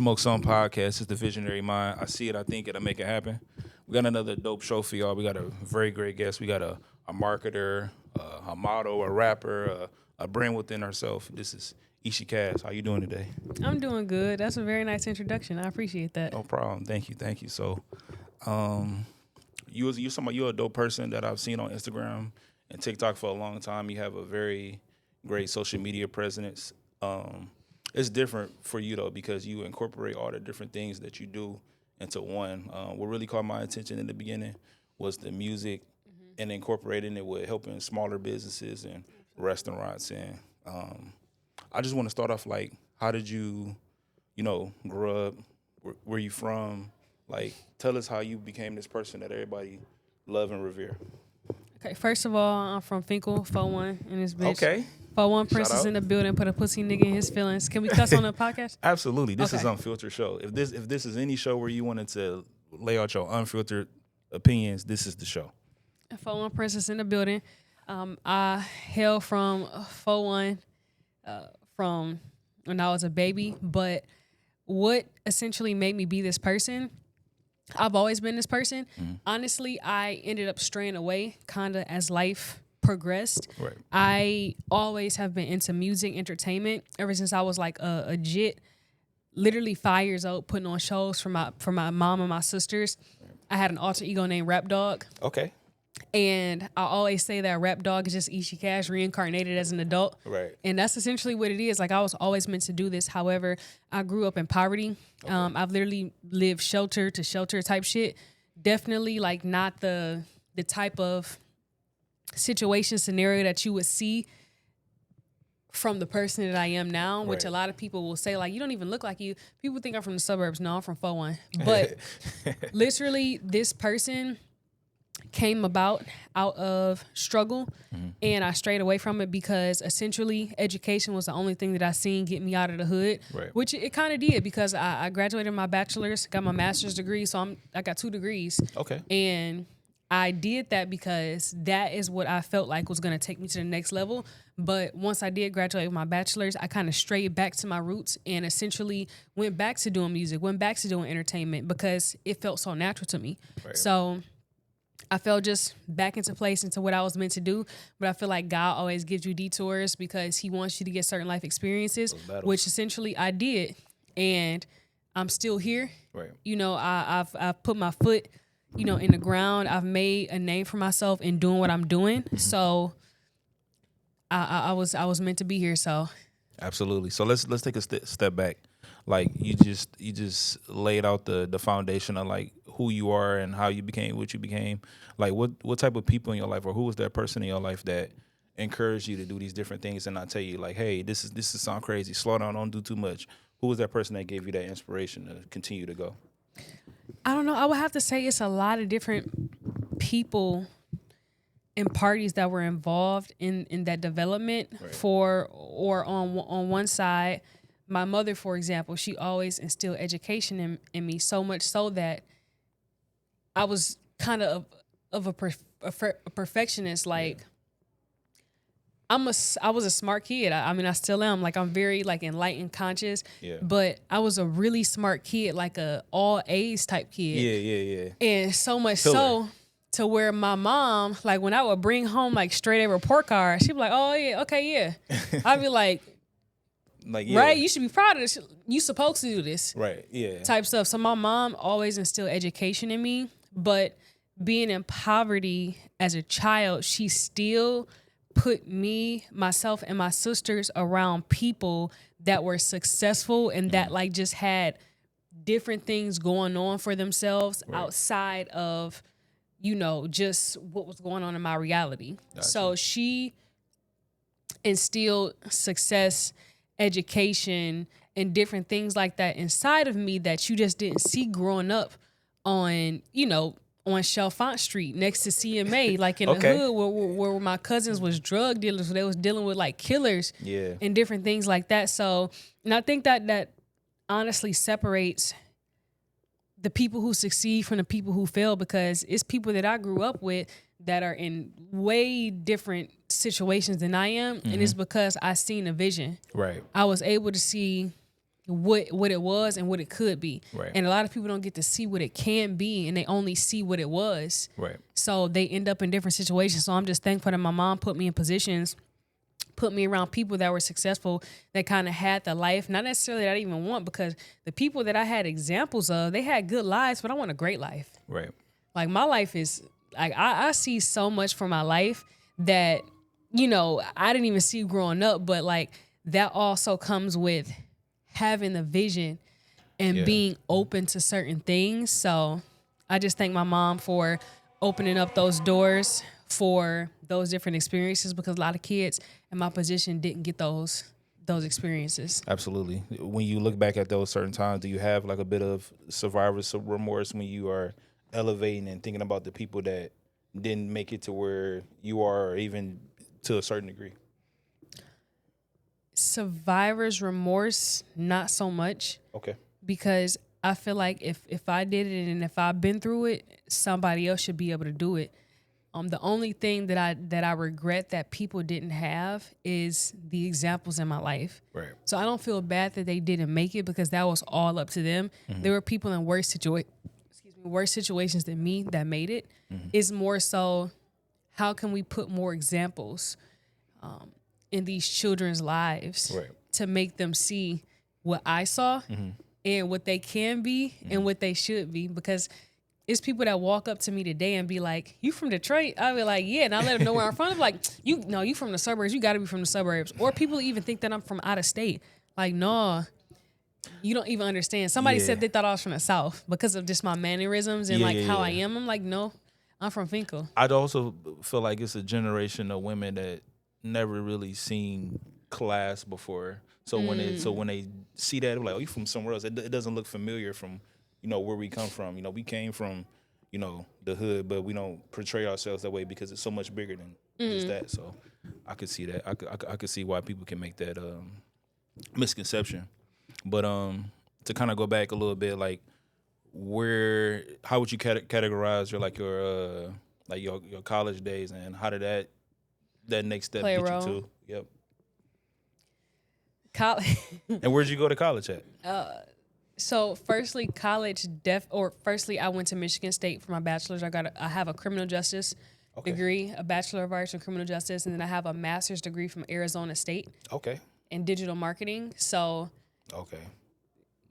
Smoke Some podcast. It's the visionary mind. I see it. I think it. I make it happen. We got another dope show for y'all. We got a very great guest. We got a marketer, a model, a rapper, a brand within herself. This is Ishii Qash. How you doing today? I'm doing good. That's a very nice introduction. I appreciate that. No problem. Thank you. So, you're a dope person that I've seen on Instagram and TikTok for a long time. You have a very great social media presence. It's different for you though because you incorporate all the different things that you do into one. What really caught my attention in the beginning was the music and incorporating it with helping smaller businesses and restaurants. And I just want to start off like, how did you grow up? Where you from? Like, tell us how you became this person that everybody love and revere. Okay, first of all, I'm from Fenkell, 4-1 in this bitch. Okay. 4-1 Princess in the building, put a pussy nigga in his feelings. Can we cuss on the podcast? Absolutely. This is Okay. Unfiltered Show. If this is any show where you wanted to lay out your unfiltered opinions, this is the show. 4-1 Princess in the building. I hail from 4-1 from when I was a baby, but what essentially made me be this person, I've always been this person. Honestly, I ended up straying away kind of as life progressed. Right. I always have been into music, entertainment ever since I was like a jit, literally 5 years old, putting on shows for my mom and my sisters. I had an alter ego named Rap Dog. Okay. And I always say that Rap Dog is just Ishii Qash reincarnated as an adult. Right. And that's essentially what it is. Like, I was always meant to do this. However, I grew up in poverty. Okay. I've literally lived shelter to shelter type shit. Definitely like not the type of situation scenario that you would see from the person that I am now, which a lot of people will say, like, you don't even look like you. People think I'm from the suburbs. No, I'm from 4-1. But literally, this person came about out of struggle, and I strayed away from it because essentially education was the only thing that I seen get me out of the hood, which it kind of did because I graduated my bachelor's, got my master's degree, so I got 2 degrees. Okay. And I did that because that is what I felt like was going to take me to the next level. But once I did graduate with my bachelor's, I kind of strayed back to my roots and essentially went back to doing music, went back to doing entertainment because it felt so natural to me. Right. So I fell just back into place into what I was meant to do. But I feel like God always gives you detours because he wants you to get certain life experiences, which essentially I did. And I'm still here. Right. You know, I've put my foot, in the ground. I've made a name for myself in doing what I'm doing. So I was meant to be here. So absolutely. So let's take a step back. Like you just laid out the foundation of like who you are and how you became what you became. Like what type of people in your life, or who was that person in your life that encouraged you to do these different things and not tell you like, hey, this is sound crazy, slow down, don't do too much. Who was that person that gave you that inspiration to continue to go? I don't know. I would have to say it's a lot of different people and parties that were involved in that development. Right. On one side, my mother, for example, she always instilled education in me, so much so that I was kind of a perfectionist. Like, I was a smart kid. I mean, I still am. Like, I'm very like enlightened, conscious. Yeah. But I was a really smart kid, like a all A's type kid. Yeah. And so much so to where my mom, like, when I would bring home like straight A report card, she'd be like, "Oh yeah, okay, yeah." I'd be like, yeah. Right, you should be proud of this. You supposed to do this. Right, yeah. Type stuff. So my mom always instilled education in me, but being in poverty as a child, she still put me, myself, and my sisters around people that were successful and that like just had different things going on for themselves outside of, just what was going on in my reality. Gotcha. So she instilled success, education, and different things like that inside of me that you just didn't see growing up on Chalfont Street next to CMA, like in the hood where my cousins was drug dealers. They was dealing with like killers and different things like that. So, and I think that honestly separates the people who succeed from the people who fail, because it's people that I grew up with that are in way different situations than I am. And it's because I seen a vision. Right. I was able to see what it was and what it could be. Right. And a lot of people don't get to see what it can be, and they only see what it was. Right. So they end up in different situations. So I'm just thankful that my mom put me in positions, put me around people that were successful, that kind of had the life, not necessarily that I even want, because the people that I had examples of, they had good lives, but I want a great life. Right. Like my life is like, I see so much from my life that, you know, I didn't even see growing up, but like that also comes with having the vision and being open to certain things. So I just thank my mom for opening up those doors for those different experiences, because a lot of kids in my position didn't get those experiences. Absolutely. When you look back at those certain times, do you have like a bit of survivor's remorse when you are elevating and thinking about the people that didn't make it to where you are, or even to a certain degree? Survivor's remorse, not so much. Okay. Because I feel like if I did it and if I've been through it, somebody else should be able to do it. The only thing that I regret that people didn't have is the examples in my life. Right. So I don't feel bad that they didn't make it, because that was all up to them. Mm-hmm. There were people in worse situations than me that made it. Mm-hmm. It's more so, how can we put more examples in these children's lives to make them see what I saw and what they can be and what they should be? Because it's people that walk up to me today and be like, "You from Detroit?" I'll be like, "Yeah," and I let them know where I'm from. I'm like, you from the suburbs. You got to be from the suburbs. Or people even think that I'm from out of state. Like, no, you don't even understand. Somebody said they thought I was from the South because of just my mannerisms and how I am. I'm like, no, I'm from Fenkell. I'd also feel like it's a generation of women that never really seen class before. So when they see that, they're like, "Oh, you from somewhere else?" It doesn't look familiar from, you know, where we come from. You know, we came from, you know, the hood, but we don't portray ourselves that way because it's so much bigger than just that. So I could see that. I could see why people can make that misconception. But to kind of go back a little bit, like, how would you categorize your college days, and how did that next step Play a get role. you to? Yep. College. And where'd you go to college at? So firstly, I went to Michigan State for my bachelor's. I have a criminal justice degree, a Bachelor of Arts in criminal justice, and then I have a master's degree from Arizona State. Okay. In digital marketing. So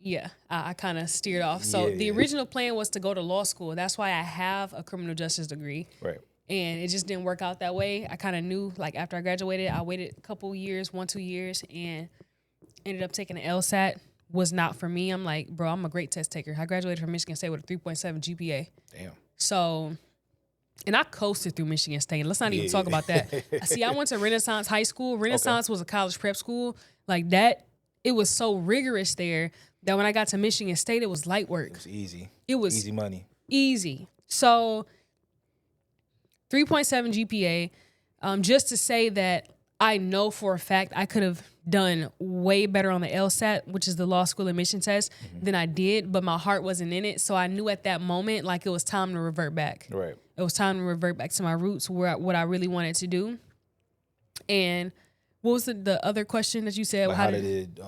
yeah, I kind of steered off. So the original plan was to go to law school. That's why I have a criminal justice degree. Right. And it just didn't work out that way. I kind of knew, like, after I graduated, I waited a couple years, 1-2 years, and ended up taking an LSAT. Was not for me. I'm like, bro, I'm a great test taker. I graduated from Michigan State with a 3.7 GPA. Damn. So, and I coasted through Michigan State. Let's not even talk about that. See, I went to Renaissance High School. Renaissance was a college prep school. Like that, it was so rigorous there that when I got to Michigan State, it was light work. It was easy. It was easy money. Easy. So 3.7 GPA, just to say that I know for a fact I could have done way better on the LSAT, which is the law school admission test, than I did, but my heart wasn't in it. So I knew at that moment, like, it was time to revert back. Right. It was time to revert back to my roots, what I really wanted to do. And what was the other question that you said? Like, how did it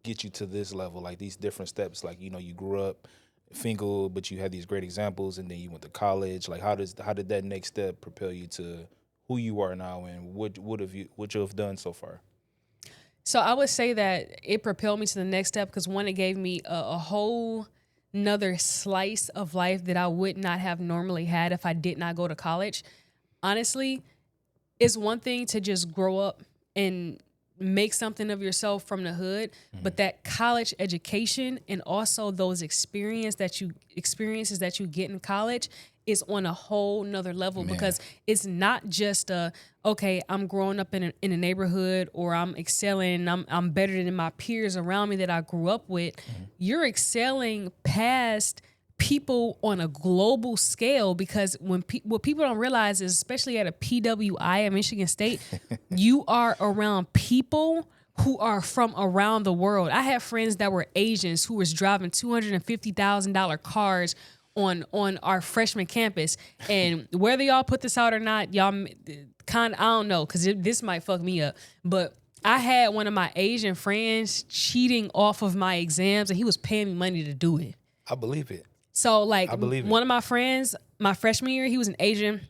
get you to this level? Like, these different steps, like, you know, you grew up Fenkell, but you had these great examples, and then you went to college. Like, how did that next step propel you to who you are now, and what you have done so far? So I would say that it propelled me to the next step because, one, it gave me a whole another slice of life that I would not have normally had if I did not go to college. Honestly, it's one thing to just grow up and make something of yourself from the hood, but that college education and also those experiences that you get in college is on a whole nother level. Man. Because it's not just okay, I'm growing up in a neighborhood, or I'm excelling, I'm better than my peers around me that I grew up with. You're excelling past people on a global scale, because what people don't realize is, especially at a PWI at Michigan State, you are around people who are from around the world. I have friends that were Asians who was driving $250,000 cars on our freshman campus, and whether y'all put this out or not, y'all I don't know, because this might fuck me up, but I had one of my Asian friends cheating off of my exams, and he was paying me money to do it. I believe it. So, like, I believe it. one of my friends, my freshman year, he was an Asian.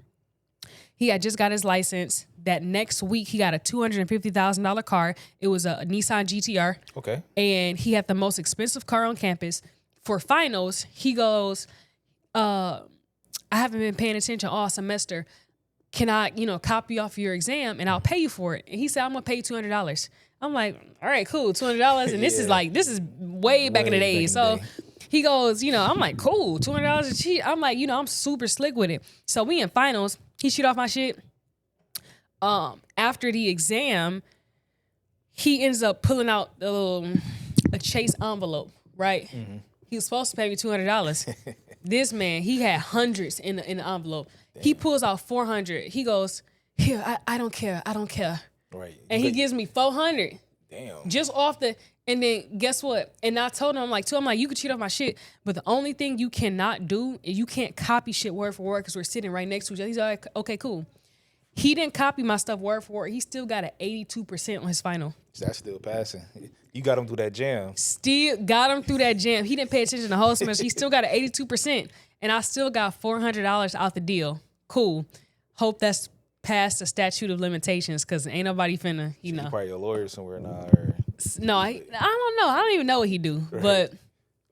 He had just got his license. That next week, he got a $250,000 car. It was a Nissan GTR. Okay. And he had the most expensive car on campus. For finals, he goes, I haven't been paying attention all semester. Can I, copy off your exam and I'll pay you for it? And he said, I'm going to pay you $200. I'm like, all right, cool, $200. And this is way back in the day. So he goes, I'm like, cool, $200 a cheat. I'm like, I'm super slick with it. So we in finals. He cheat off my shit. After the exam, he ends up pulling out a Chase envelope, right? Mm-hmm. He was supposed to pay me $200. This man, he had hundreds in the envelope. Damn. He pulls out $400. He goes, here, I don't care. Right. And he gives me $400. Damn. Just off the, and then guess what? And I told him, I'm like, you can cheat off my shit, but the only thing you cannot do is you can't copy shit word for word because we're sitting right next to each other. He's like, okay, cool. He didn't copy my stuff word for word. He still got an 82% on his final. That's still passing. You got him through that jam. Still got him through that jam. He didn't pay attention the whole semester. He still got an 82%. And I still got $400 out the deal. Cool. Hope that's past the statute of limitations because ain't nobody finna, He's probably a lawyer somewhere now. No, I don't know. I don't even know what he do. Right. But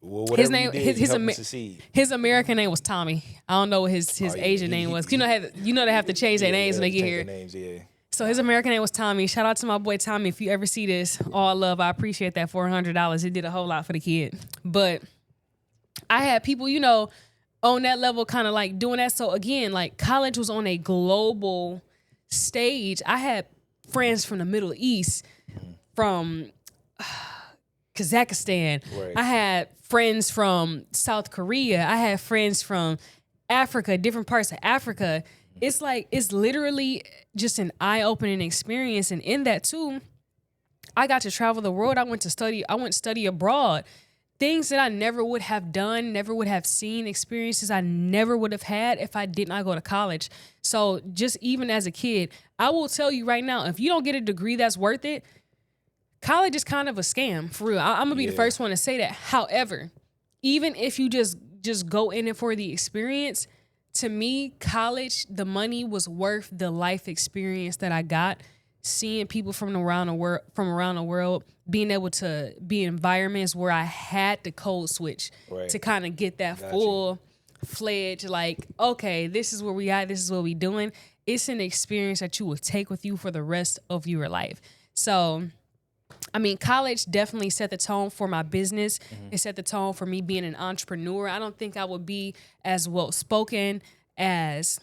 well, his name, his American name was Tommy. I don't know what his Asian name was. They have to change their names when they get here. Names, yeah. So his American name was Tommy. Shout out to my boy Tommy. If you ever see this, all love. I appreciate that $400. It did a whole lot for the kid. But I had people, on that level kind of like doing that. So again, like college was on a global stage. I had friends from the Middle East, from Kazakhstan. Right. I had friends from South Korea. I had friends from Africa, different parts of Africa. It's like, it's literally just an eye-opening experience. And in that too, I got to travel the world. I went to study abroad. Things that I never would have done, never would have seen, experiences I never would have had if I did not go to college. So just even as a kid, I will tell you right now, if you don't get a degree that's worth it, college is kind of a scam, for real. I'm going to be the first one to say that. However, even if you just go in it for the experience, to me, college, the money was worth the life experience that I got. Seeing people from around the world, being able to be in environments where I had to code switch to kind of get that full-fledged, like, okay, this is where we at, this is what we doing. It's an experience that you will take with you for the rest of your life. So, I mean, college definitely set the tone for my business. Mm-hmm. It set the tone for me being an entrepreneur. I don't think I would be as well-spoken, as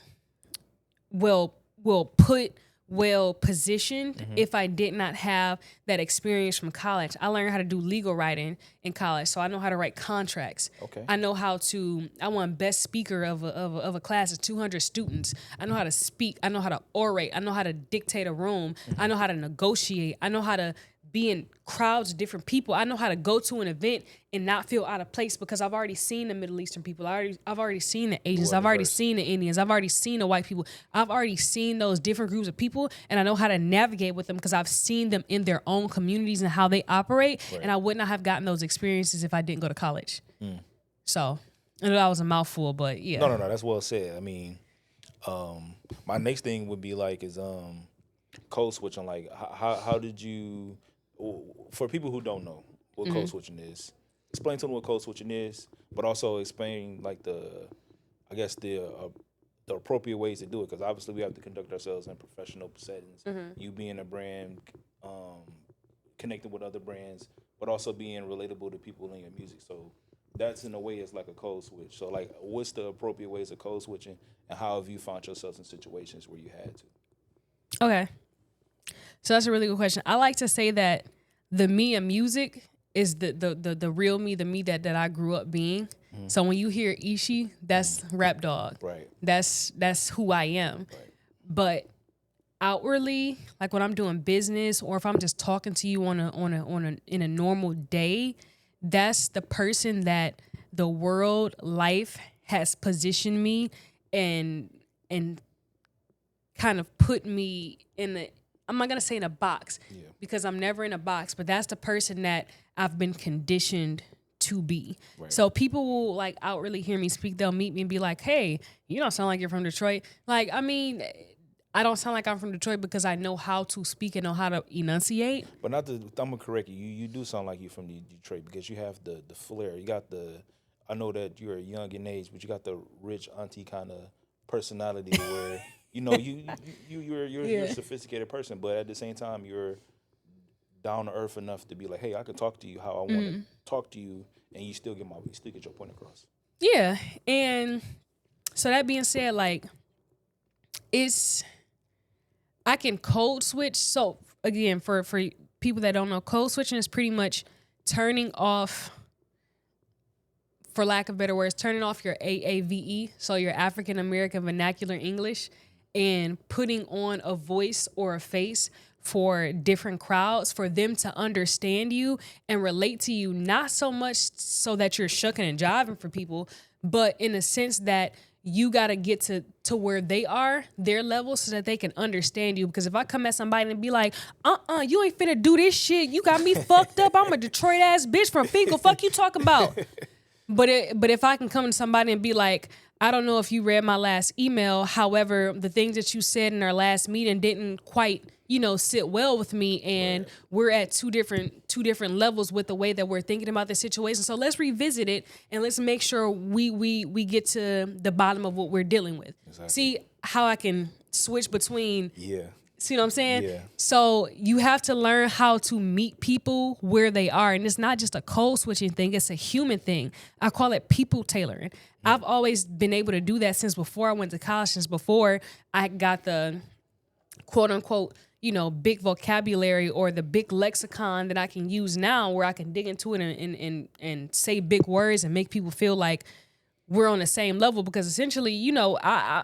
well-positioned if I did not have that experience from college. I learned how to do legal writing in college, so I know how to write contracts. Okay. I won best speaker of a class of 200 students. I know how to speak. I know how to orate. I know how to dictate a room. Mm-hmm. I know how to negotiate. I know how to be in crowds of different people. I know how to go to an event and not feel out of place because I've already seen the Middle Eastern people. I've already seen the Asians. I've already seen the Indians. I've already seen the white people. I've already seen those different groups of people, and I know how to navigate with them because I've seen them in their own communities and how they operate, and I would not have gotten those experiences if I didn't go to college. So, I know that was a mouthful, but yeah. No, that's well said. I mean, my next thing would be like is code switching. Like, how did you... For people who don't know what code switching is, explain to them what code switching is, but also explain like the appropriate ways to do it, because obviously we have to conduct ourselves in professional settings. Mm-hmm. You being a brand, connecting with other brands, but also being relatable to people in your music. So that's in a way it's like a code switch. So like, what's the appropriate ways of code switching, and how have you found yourself in situations where you had to? Okay. So that's a really good question. I like to say that the me of music is the real me, the me that I grew up being. Mm-hmm. So when you hear Ishii, that's Rap Dog. Right. That's who I am. Right. But outwardly, like when I'm doing business or if I'm just talking to you in a normal day, that's the person that the world, life has positioned me and kind of put me in I'm not gonna say in a box because I'm never in a box, but that's the person that I've been conditioned to be. Right. So people will like outwardly hear me speak. They'll meet me and be like, "Hey, you don't sound like you're from Detroit." Like, I mean, I don't sound like I'm from Detroit because I know how to speak and know how to enunciate. But I'm gonna correct you. You do sound like you're from Detroit because you have the flair. You got I know that you're young in age, but you got the rich auntie kind of personality where you're a sophisticated person, but at the same time you're down to earth enough to be like, hey, I can talk to you how I want to talk to you, and you still get your point across. Yeah, and so that being said, like, I can code switch. So again, for people that don't know, code switching is pretty much turning off, for lack of better words, turning off your AAVE, so your African American vernacular English, and putting on a voice or a face for different crowds, for them to understand you and relate to you, not so much so that you're shucking and jiving for people, but in a sense that you got to get to where they are, their level, so that they can understand you. Because if I come at somebody and be like, you ain't finna do this shit, you got me fucked up, I'm a Detroit ass bitch from Fenkell, fuck you talk about. But if I can come to somebody and be like, I don't know if you read my last email, however, the things that you said in our last meeting didn't quite, sit well with me, and we're at two different levels with the way that we're thinking about the situation. So let's revisit it and let's make sure we get to the bottom of what we're dealing with. Exactly. See how I can switch between. Yeah. See what I'm saying? Yeah. So you have to learn how to meet people where they are. And it's not just a code switching thing. It's a human thing. I call it people tailoring. I've always been able to do that since before I went to college, since before I got the quote unquote, big vocabulary or the big lexicon that I can use now, where I can dig into it and say big words and make people feel like we're on the same level. Because essentially, I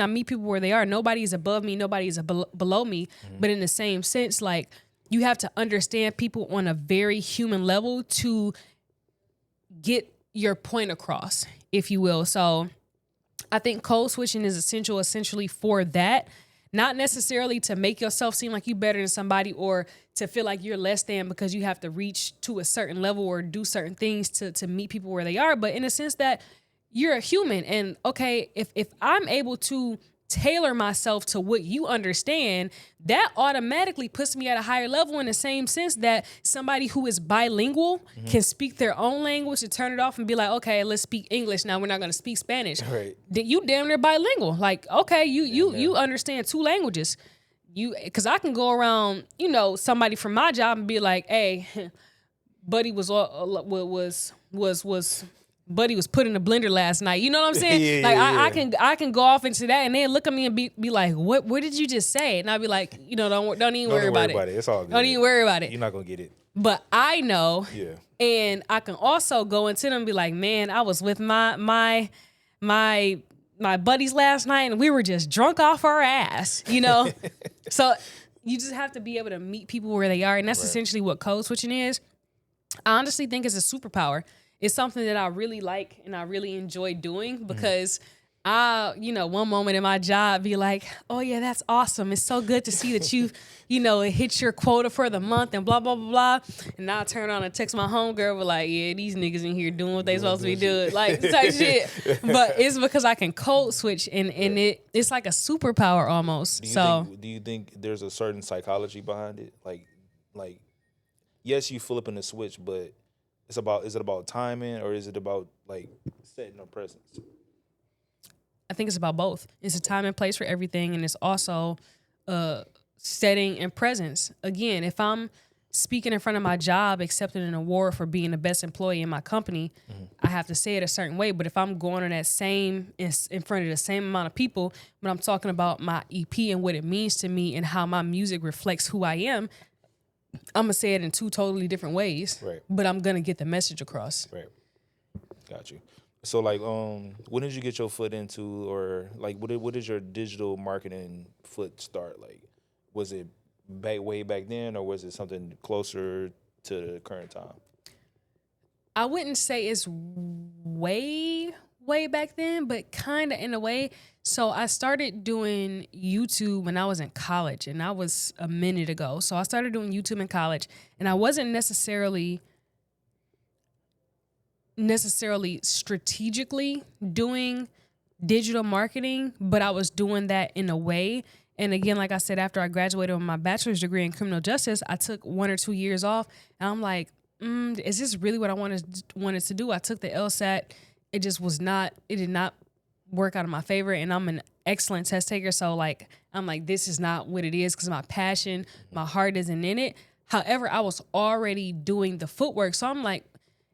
meet people where they are. Nobody's above me. Nobody's below me. Mm-hmm. But in the same sense, like, you have to understand people on a very human level to get your point across, if you will. So I think code switching is essentially for that. Not necessarily to make yourself seem like you better than somebody or to feel like you're less than because you have to reach to a certain level or do certain things to meet people where they are. But in a sense that you're a human, and okay, if I'm able to tailor myself to what you understand, that automatically puts me at a higher level, in the same sense that somebody who is bilingual can speak their own language and turn it off and be like, okay, let's speak English now. We're not going to speak Spanish. Right. You damn near bilingual. Like, okay, you understand two languages. Because I can go around, somebody from my job and be like, hey, Buddy was Buddy was put in the blender last night. You know what I'm saying? I can go off into that, and they look at me and be like, "What did you just say?" And I'll be like, don't even worry about it. It's all good. Don't even worry about it. You're not gonna get it. But I know. Yeah. And I can also go into them and be like, "Man, I was with my buddies last night, and we were just drunk off our ass." So you just have to be able to meet people where they are, and that's essentially what code switching is. I honestly think it's a superpower. It's something that I really like and I really enjoy doing, because one moment in my job be like, oh yeah, that's awesome. It's so good to see that you've, hit your quota for the month and blah, blah, blah, blah. And now I turn on and text my homegirl, be like, yeah, these niggas in here doing what they supposed to be doing, like type shit. But it's because I can code switch, and it's like a superpower almost. Do you think there's a certain psychology behind it? Like, yes, you flipping the switch, but is it about timing, or is it about like setting a presence? I think it's about both. It's a time and place for everything, and it's also setting and presence. Again, if I'm speaking in front of my job, accepting an award for being the best employee in my company, I have to say it a certain way. But if I'm going on that in front of the same amount of people, but I'm talking about my EP and what it means to me and how my music reflects who I am, I'm going to say it in two totally different ways, right? But I'm going to get the message across. Right. Got you. So, like, when did you get your foot into, or, like, what did your digital marketing foot start? Like, was it way back then, or was it something closer to the current time? I wouldn't say it's way way back then, but kind of in a way. So I started doing YouTube when I was in college, and that was a minute ago. So I started doing YouTube in college, and I wasn't necessarily strategically doing digital marketing, but I was doing that in a way. And again, like I said, after I graduated with my bachelor's degree in criminal justice, I took 1 or 2 years off, and I'm like, is this really what I wanted to do? I took the LSAT. It just was not. It did not work out of my favor, and I'm an excellent test taker. So like, I'm like, this is not what it is because my passion, my heart isn't in it. However, I was already doing the footwork, so I'm like.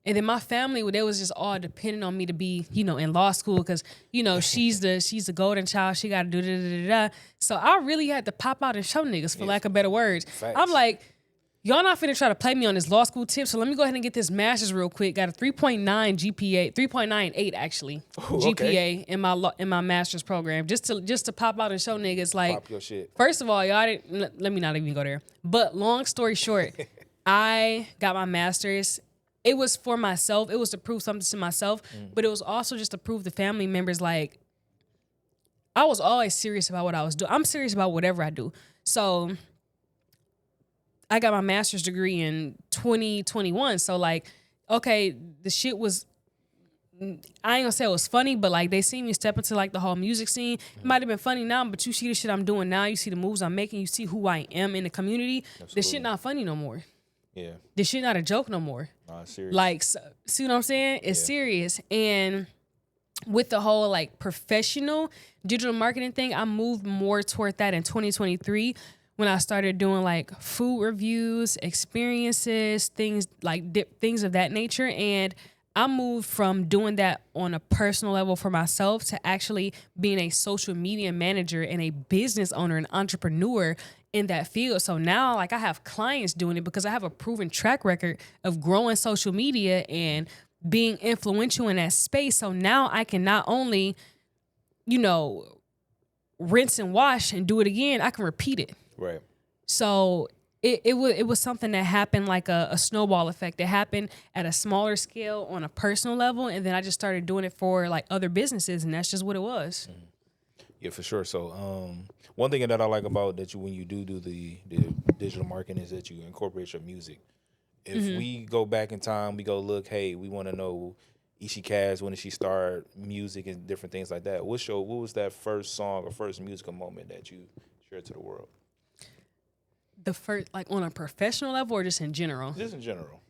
And then my family, they was just all dependent on me to be, in law school because, she's the golden child. She got to do da-da-da-da-da. So I really had to pop out and show niggas, for lack of better words. Facts. I'm like, y'all not finna try to play me on this law school tip, so let me go ahead and get this master's real quick. Got a 3.9 GPA, 3.98 actually, GPA in my master's program, just to pop out and show niggas like. Pop your shit. First of all, y'all didn't. Let me not even go there. But long story short, I got my master's. It was for myself. It was to prove something to myself, but it was also just to prove to family members, like, I was always serious about what I was doing. I'm serious about whatever I do. So I got my master's degree in 2021. So, like, okay, the shit was, I ain't gonna say it was funny, but, like, they seen me step into, like, the whole music scene. It might have been funny now, but you see the shit I'm doing now. You see the moves I'm making. You see who I am in the community. Absolutely. The shit not funny no more. Yeah. This shit not a joke no more. Nah, serious. Like, see what I'm saying? It's serious. And with the whole, like, professional digital marketing thing, I moved more toward that in 2023 when I started doing, like, food reviews, experiences, things like things of that nature. And I moved from doing that on a personal level for myself to actually being a social media manager and a business owner and entrepreneur in that field. So now, like, I have clients doing it because I have a proven track record of growing social media and being influential in that space. So now I can not only, rinse and wash and do it again, I can repeat it. Right. So it was something that happened like a snowball effect. It happened at a smaller scale on a personal level, and then I just started doing it for, like, other businesses, and that's just what it was. Yeah, for sure. So, one thing that I like about that when you do the digital marketing is that you incorporate your music. If we go back in time, we go look, hey, we want to know Ishii Qash, when did she start music and different things like that. What was that first song or first musical moment that you shared to the world? The first, like, on a professional level or just in general? Just in general.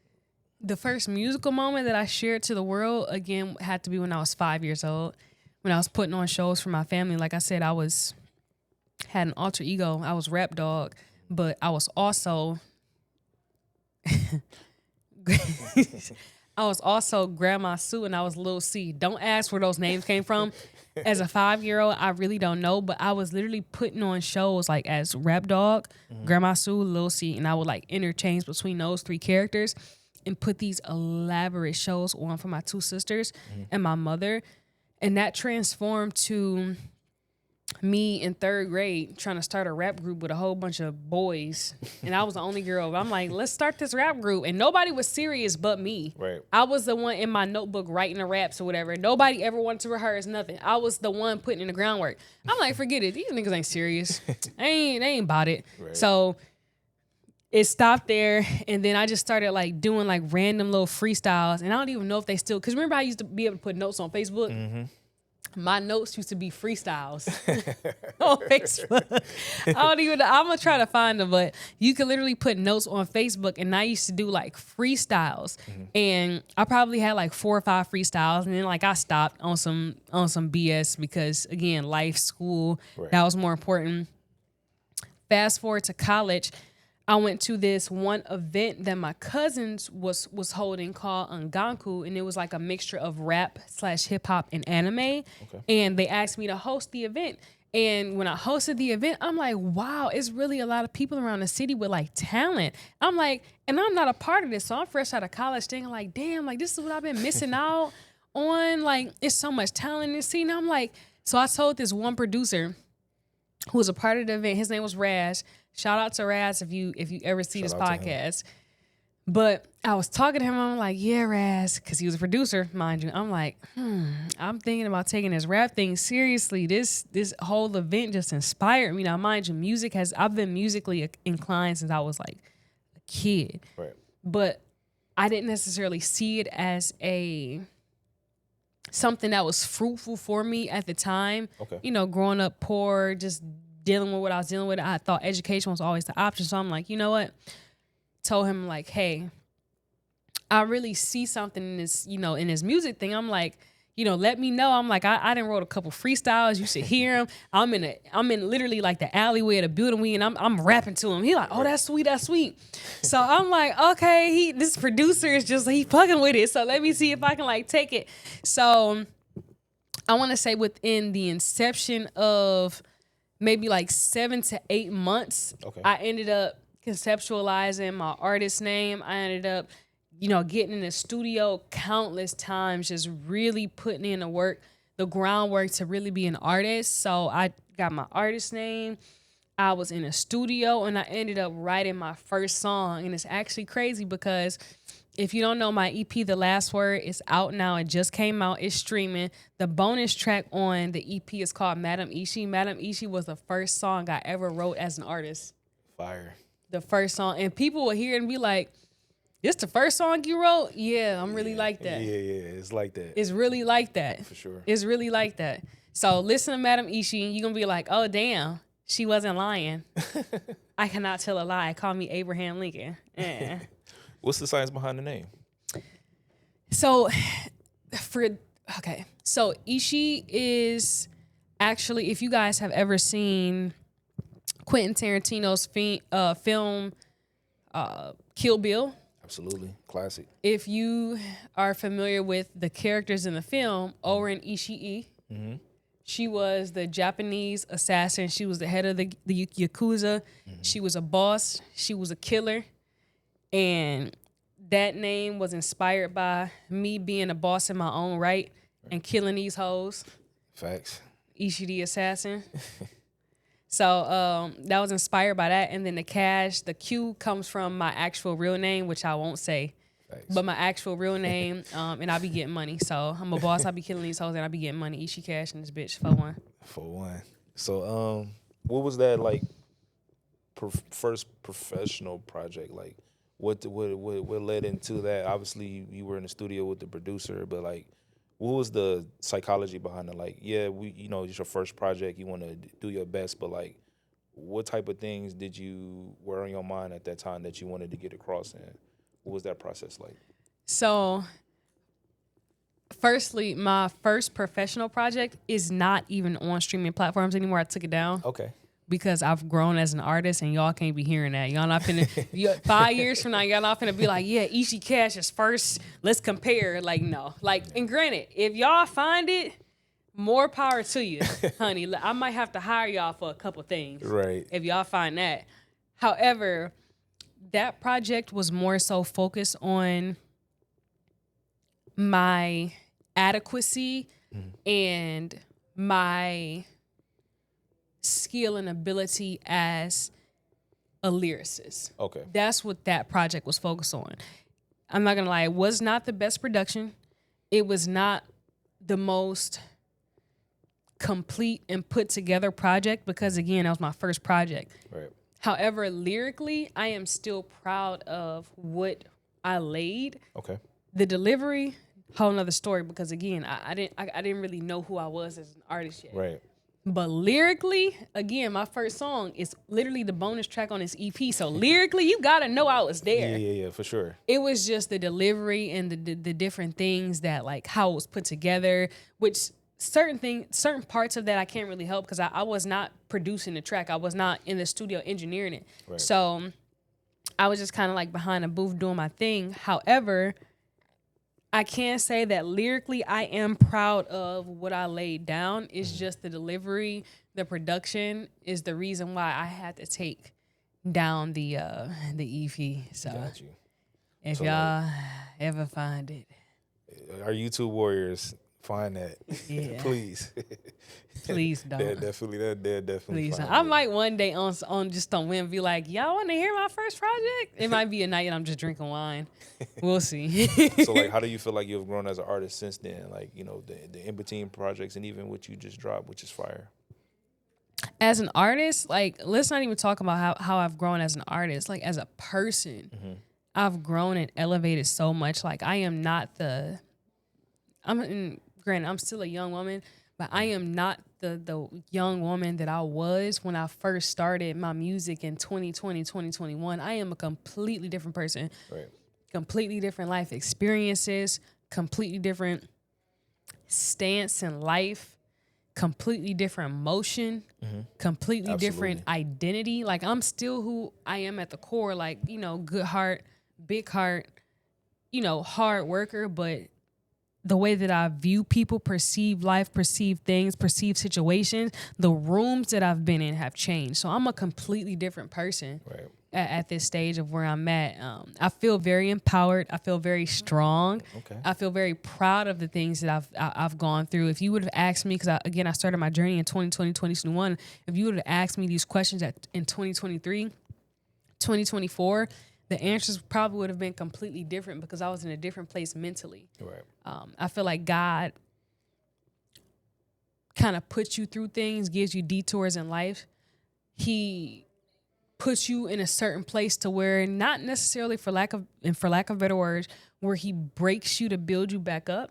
The first musical moment that I shared to the world, again, had to be when I was 5 years old. When I was putting on shows for my family. Like I said, had an alter ego. I was Rap Dog, but I was also Grandma Sue, and I was Lil C. Don't ask where those names came from. As a 5-year-old, I really don't know, but I was literally putting on shows like as Rap Dog, Grandma Sue, Lil C, and I would, like, interchange between those 3 characters and put these elaborate shows on for my 2 sisters and my mother. And that transformed to me in 3rd grade trying to start a rap group with a whole bunch of boys. And I was the only girl. I'm like, let's start this rap group. And nobody was serious but me. Right. I was the one in my notebook writing the raps or whatever. Nobody ever wanted to rehearse nothing. I was the one putting in the groundwork. I'm like, forget it. These niggas ain't serious. They ain't about it. Right. So it stopped there, and then I just started, like, doing, like, random little freestyles, and I don't even know if they still, because remember I used to be able to put notes on Facebook? My notes used to be freestyles on Facebook. I'm going to try to find them, but you can literally put notes on Facebook, and I used to do, like, freestyles, and I probably had, like, 4 or 5 freestyles, and then, like, I stopped on some BS because, again, life, school, that was more important. Fast forward to college, I went to this one event that my cousins was holding called Nganku, and it was like a mixture of rap / hip hop and anime. Okay. And they asked me to host the event. And when I hosted the event, I'm like, wow, it's really a lot of people around the city with, like, talent. I'm like, and I'm not a part of this. So I'm fresh out of college thinking, like, damn, like, this is what I've been missing out on. Like, it's so much talent in the scene. I'm like, so I told this one producer who was a part of the event, his name was Raz. Shout out to Raz if you ever see this podcast. But I was talking to him. I'm like, yeah, Raz, because he was a producer, mind you. I'm like, I'm thinking about taking this rap thing seriously. This whole event just inspired me. Now, mind you, I've been musically inclined since I was like a kid. Right. But I didn't necessarily see it as something that was fruitful for me at the time. Okay. You know, growing up poor, just dealing with what I was dealing with. I thought education was always the option. So I'm like, you know what? Told him like, hey, I really see something in this, in this music thing. I'm like, let me know. I'm like, I done wrote a couple freestyles. You should hear them. I'm in literally like the alleyway of the building we, and I'm rapping to him. He like, oh, that's sweet, that's sweet. So I'm like, okay, this producer is just, he fucking with it. So let me see if I can like take it. So I want to say within the inception of maybe like 7 to 8 months, Okay. I ended up conceptualizing my artist name. I ended up, getting in the studio countless times, just really putting in the groundwork to really be an artist. So I got my artist name. I was in a studio and I ended up writing my first song. And it's actually crazy because if you don't know, my EP, The Last Word, is out now. It just came out. It's streaming. The bonus track on the EP is called Madam Ishii. Madam Ishii was the first song I ever wrote as an artist. Fire. The first song. And people will hear it and be like, this the first song you wrote? Yeah, I'm really like that. Yeah, it's like that. It's really like that. For sure. It's really like that. So listen to Madam Ishii. You're going to be like, oh, damn. She wasn't lying. I cannot tell a lie. Call me Abraham Lincoln. What's the science behind the name? So Ishii is actually, if you guys have ever seen Quentin Tarantino's film Kill Bill. Absolutely. Classic. If you are familiar with the characters in the film, O-Ren Ishii, she was the Japanese assassin. She was the head of the Yakuza. She was a boss. She was a killer. And that name was inspired by me being a boss in my own right and killing these hoes. Facts. Ishii the assassin. So that was inspired by that. And then the Q comes from my actual real name, which I won't say. Thanks. But my actual real name, and I be getting money. So I'm a boss, I be killing these hoes, and I be getting money. Ishii Qash and this bitch, 4-1. 4-1. So what was that like first professional project? Like what led into that? Obviously you were in the studio with the producer, but like what was the psychology behind it? Like, yeah, it's your first project. You want to do your best, but like, what type of things were on your mind at that time that you wanted to get across? And what was that process like? So, firstly, my first professional project is not even on streaming platforms anymore. I took it down. Okay. Because I've grown as an artist and y'all can't be hearing that. Y'all not finna, 5 years from now, y'all not finna be like, yeah, Ishii Qash is first. Let's compare. Like, no. Like, and granted, if y'all find it, more power to you, honey. I might have to hire y'all for a couple things. Right. If y'all find that. However, that project was more so focused on my adequacy and my skill and ability as a lyricist. Okay. That's what that project was focused on. I'm not gonna lie, it was not the best production. It was not the most complete and put together project because again, that was my first project. Right. However, lyrically, I am still proud of what I laid. Okay. The delivery, whole nother story because again, I didn't really know who I was as an artist yet. Right. But lyrically, again, my first song is literally the bonus track on this EP. So lyrically, you gotta know I was there. Yeah, for sure. It was just the delivery and the different things that like how it was put together, which certain parts of that I can't really help because I was not producing the track. I was not in the studio engineering it. Right. So I was just kind of like behind the booth doing my thing. However, I can say that lyrically, I am proud of what I laid down. It's just the delivery, the production is the reason why I had to take down the EP. So Got you. if y'all ever find it, our YouTube warriors Find that. Yeah. Please. Please don't. They'll definitely Please find don't. I it. might one day on whim be like, y'all want to hear my first project? It might be a night and I'm just drinking wine. We'll see. So, like, how do you feel like you've grown as an artist since then? Like, you know, the in-between projects and even what you just dropped, which is fire. As an artist, like, let's not even talk about how I've grown as an artist. Like, as a person, I've grown and elevated so much. Like, I am not granted, I'm still a young woman, but I am not the young woman that I was when I first started my music in 2020, 2021. I am a completely different person. Right. Completely different life experiences, completely different stance in life, completely different emotion, completely different identity. Like, I'm still who I am at the core, like, you know, good heart, big heart, you know, hard worker, but the way that I view people, perceive life, perceive things, perceive situations, the rooms that I've been in have changed. So I'm a completely different person at this stage of where I'm at. I feel very empowered. I feel very strong. Okay. I feel very proud of the things that I've gone through. If you would have asked me, because I started my journey in 2020, 2021, if you would have asked me these questions in 2023, 2024, the answers probably would have been completely different because I was in a different place mentally. Right. I feel like God kind of puts you through things, gives you detours in life. He puts you in a certain place to where, not necessarily for lack of better words, where he breaks you to build you back up.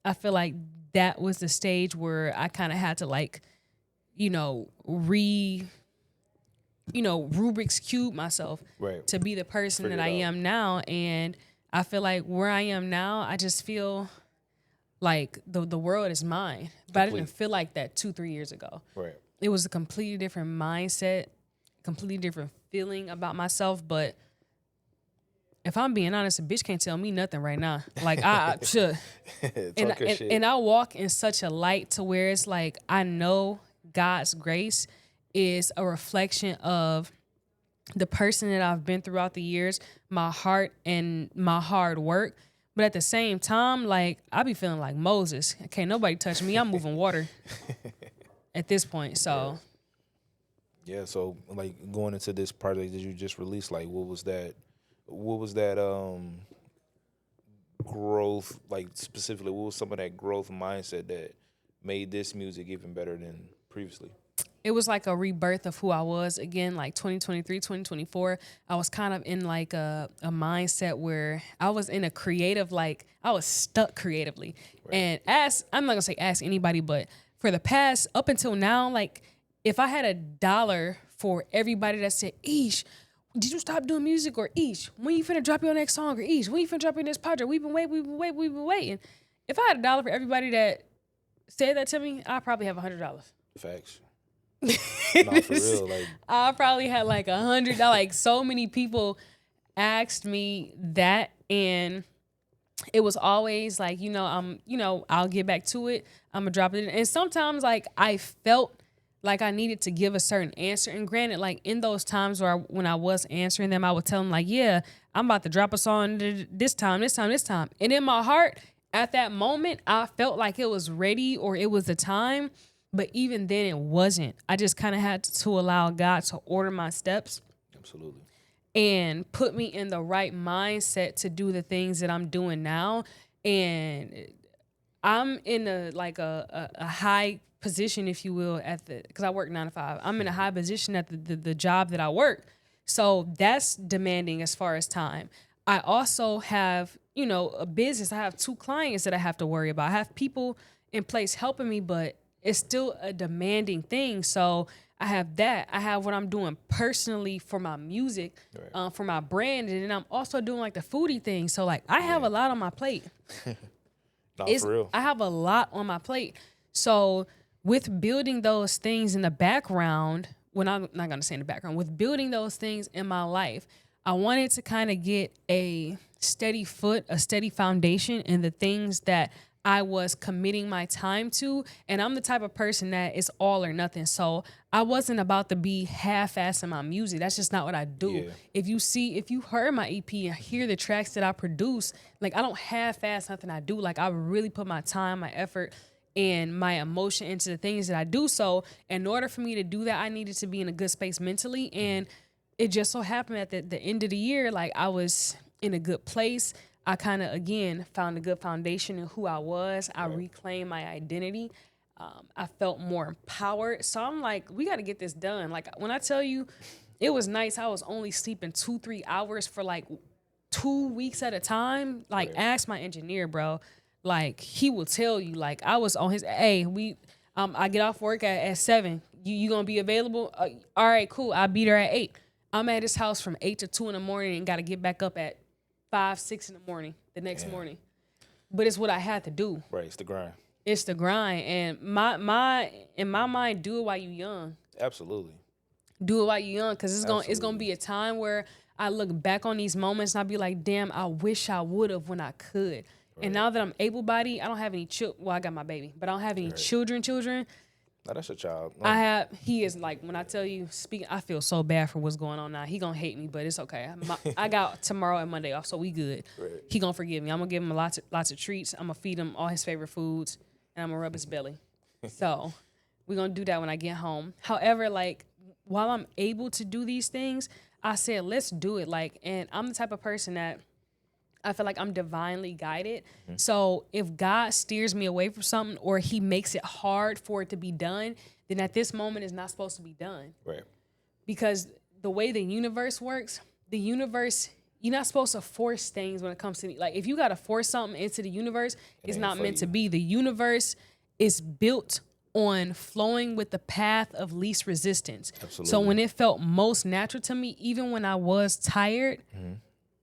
I feel like that was the stage where I kind of had to, like, you know, Rubik's Cube myself to be the person that I am now. And I feel like where I am now, I just feel like the world is mine. But I didn't feel like that 2-3 years ago. Right. It was a completely different mindset, completely different feeling about myself. But if I'm being honest, a bitch can't tell me nothing right now. Like, I should. And I walk in such a light to where it's like, I know God's grace is a reflection of the person that I've been throughout the years, my heart and my hard work. But at the same time, like, I be feeling like Moses. Can't nobody touch me. I'm moving water at this point. So, yeah. So, like, going into this project that you just released, like, what was that growth, like, specifically? What was some of that growth mindset that made this music even better than previously? it was like a rebirth of who I was again, like 2023, 2024. I was kind of in like a mindset where I was in a creative, like I was stuck creatively. Right. And I'm not gonna say ask anybody, but for the past up until now, like if I had $1 for everybody that said, Ish, did you stop doing music? Or Ish, when you finna drop your next song? Or Ish, when you finna drop your next project? We've been waiting. If I had $1 for everybody that said that to me, I'd probably have $100. Facts. No, for real. Like I probably had like $100. Like so many people asked me that, and it was always like, I'll get back to it. I'm gonna drop it in. And sometimes like I felt like I needed to give a certain answer. And granted, like in those times when I was answering them, I would tell them like, yeah, I'm about to drop a song this time. And in my heart, at that moment, I felt like it was ready or it was the time. But even then it wasn't. I just kind of had to allow God to order my steps. Absolutely. And put me in the right mindset to do the things that I'm doing now. And I'm in a high position, if you will, because I work 9 to 5. I'm in a high position at the job that I work. So that's demanding as far as time. I also have, a business. I have 2 clients that I have to worry about. I have people in place helping me, but it's still a demanding thing. So I have that. I have what I'm doing personally for my music, right. For my brand. And then I'm also doing like the foodie thing. So like I have a lot on my plate. For real. I have a lot on my plate. So with building those things in the background, I'm not going to say in the background, with building those things in my life, I wanted to kind of get a steady foundation in the things that I was committing my time to. And I'm the type of person that is all or nothing. So I wasn't about to be half-assed in my music. That's just not what I do. Yeah. If you heard my EP and hear the tracks that I produce, like I don't half-ass nothing I do. Like I really put my time, my effort, and my emotion into the things that I do. So in order for me to do that, I needed to be in a good space mentally. And it just so happened at the end of the year, like I was in a good place. I kind of, again, found a good foundation in who I was. I reclaimed my identity. I felt more empowered. So I'm like, we got to get this done. Like when I tell you, it was nice. I was only sleeping 2-3 hours for like 2 weeks at a time. Like ask my engineer, bro. Like he will tell you, like I was on his, hey, I get off work at 7. You gonna be available? All right, cool. I'll be there at 8. I'm at his house from 8 to 2 in the morning and got to get back up at 5, 6 in the morning the next morning. But it's what I had to do. Right, it's the grind. It's the grind. And my in my mind, do it while you young. Absolutely. Do it while you young, because it's gonna be a time where I look back on these moments and I'll be like, damn, I wish I would have when I could. Right. And now that I'm able-bodied, I don't have any well, I got my baby, but I don't have any children. No, that's a child. No. He is like, when I tell you, speaking, I feel so bad for what's going on now. He gonna hate me, but it's okay. I got tomorrow and Monday off, so we good. Right. He gonna forgive me. I'm gonna give him lots of treats. I'm gonna feed him all his favorite foods, and I'm gonna rub his belly. So we're gonna do that when I get home. However, like while I'm able to do these things, I said, let's do it. Like, and I'm the type of person that I feel like I'm divinely guided. Mm-hmm. So if God steers me away from something or he makes it hard for it to be done, then at this moment it's not supposed to be done. Right. Because the way the universe works, you're not supposed to force things when it comes to, like, if you got to force something into the universe, it's not meant to be. The universe is built on flowing with the path of least resistance. Absolutely. So when it felt most natural to me, even when I was tired,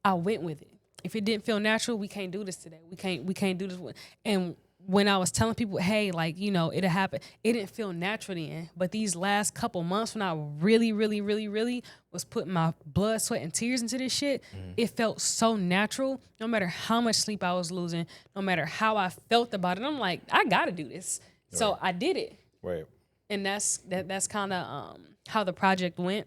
I went with it. If it didn't feel natural, we can't do this today. We can't do this. And when I was telling people, hey, like, it'll happen, it didn't feel natural then. But these last couple months when I really, really, really, really was putting my blood, sweat, and tears into this shit, it felt so natural. No matter how much sleep I was losing, no matter how I felt about it, I'm like, I got to do this. Right. So I did it. Right. And that's kind of how the project went.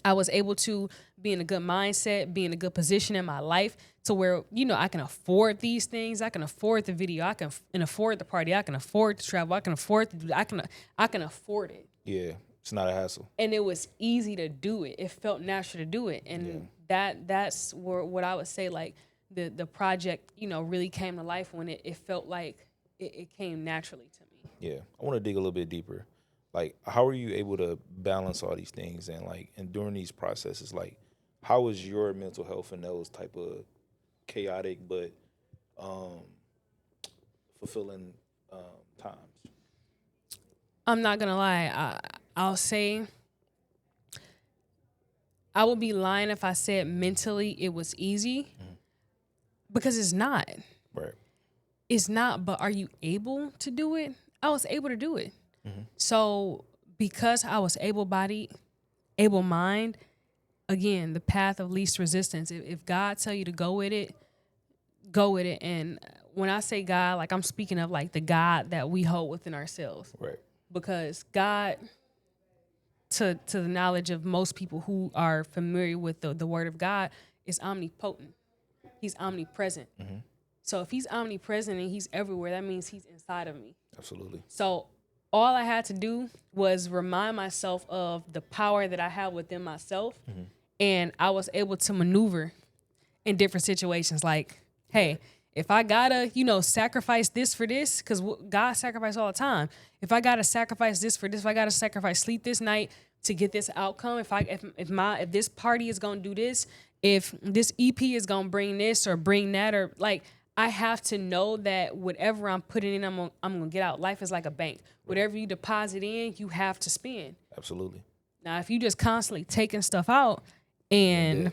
I was able to be in a good mindset, be in a good position in my life to where, I can afford these things. I can afford the video. I can afford the party. I can afford to travel. I can afford to do that. I can afford it. Yeah, it's not a hassle. And it was easy to do it. It felt natural to do it. And that's what I would say, like, the project, really came to life when it felt like it came naturally to me. Yeah, I want to dig a little bit deeper. Like, how are you able to balance all these things and during these processes, like, how is your mental health in those type of chaotic but fulfilling times? I'm not gonna lie. I'll say I would be lying if I said mentally it was easy, because it's not. Right. It's not. But are you able to do it? I was able to do it. So because I was able-bodied, able-minded, again, the path of least resistance. If God tell you to go with it, go with it. And when I say God, like, I'm speaking of like the God that we hold within ourselves. Right. Because God, to the knowledge of most people who are familiar with the word of God, is omnipotent. He's omnipresent. So if he's omnipresent and he's everywhere, that means he's inside of me. Absolutely. So all I had to do was remind myself of the power that I have within myself. And I was able to maneuver in different situations. Like, hey, if I gotta, sacrifice this for this, because God sacrifices all the time. If I gotta sacrifice this for this, if I gotta sacrifice sleep this night to get this outcome, if this party is gonna do this, if this EP is gonna bring this or bring that, or like, I have to know that whatever I'm putting in, I'm gonna get out. Life is like a bank. Whatever you deposit in, you have to spend. Absolutely. Now, if you just constantly taking stuff out and,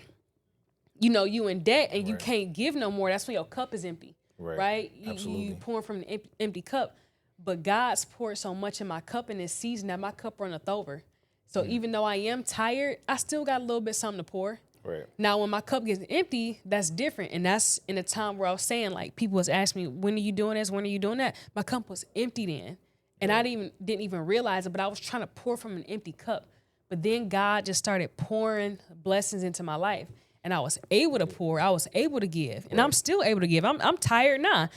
you in debt and you can't give no more, that's when your cup is empty. Right? You pouring from an empty cup. But God's poured so much in my cup in this season that my cup runneth over. So even though I am tired, I still got a little bit something to pour. Right. Now, when my cup gets empty, that's different. And that's in a time where I was saying, like, people was asking me, when are you doing this? When are you doing that? My cup was empty then. And I didn't even realize it, but I was trying to pour from an empty cup. But then God just started pouring blessings into my life. And I was able to pour. I was able to give. And I'm still able to give. I'm tired now.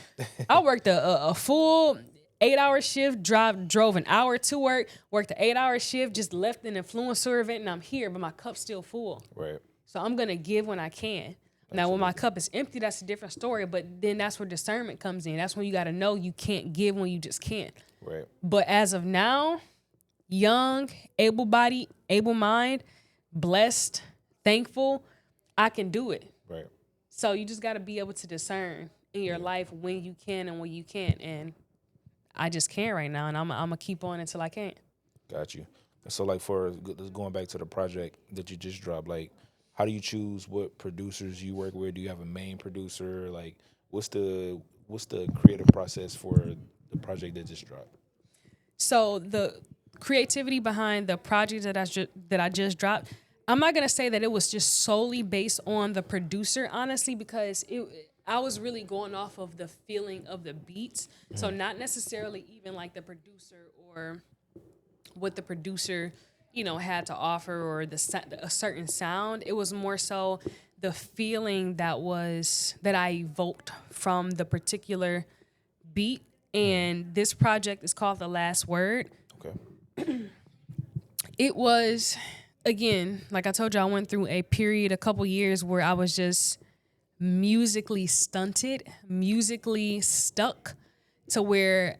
I worked a full 8-hour shift, drove an hour to work, worked an 8-hour shift, just left an influencer event, and I'm here, but my cup's still full. Right. So I'm going to give when I can. Now, when my cup is empty, that's a different story, but then that's where discernment comes in. That's when you got to know you can't give when you just can't. Right. But as of now, young, able-bodied, able-mind, blessed, thankful, I can do it. Right. So you just got to be able to discern in your life when you can and when you can't. And I just can't right now, and I'm going to keep on until I can't. Got you. So, like, for going back to the project that you just dropped, like, how do you choose what producers you work with? Do you have a main producer? Like, what's the creative process for the project that just dropped? So the creativity behind the project that I just dropped, I'm not gonna say that it was just solely based on the producer, honestly, because I was really going off of the feeling of the beats. Mm-hmm. So not necessarily even like the producer or what the producer, had to offer or a certain sound. It was more so the feeling that I evoked from the particular beat. And this project is called The Last Word. Okay. It was, again, like I told you, I went through a couple years where I was just musically stunted, musically stuck to where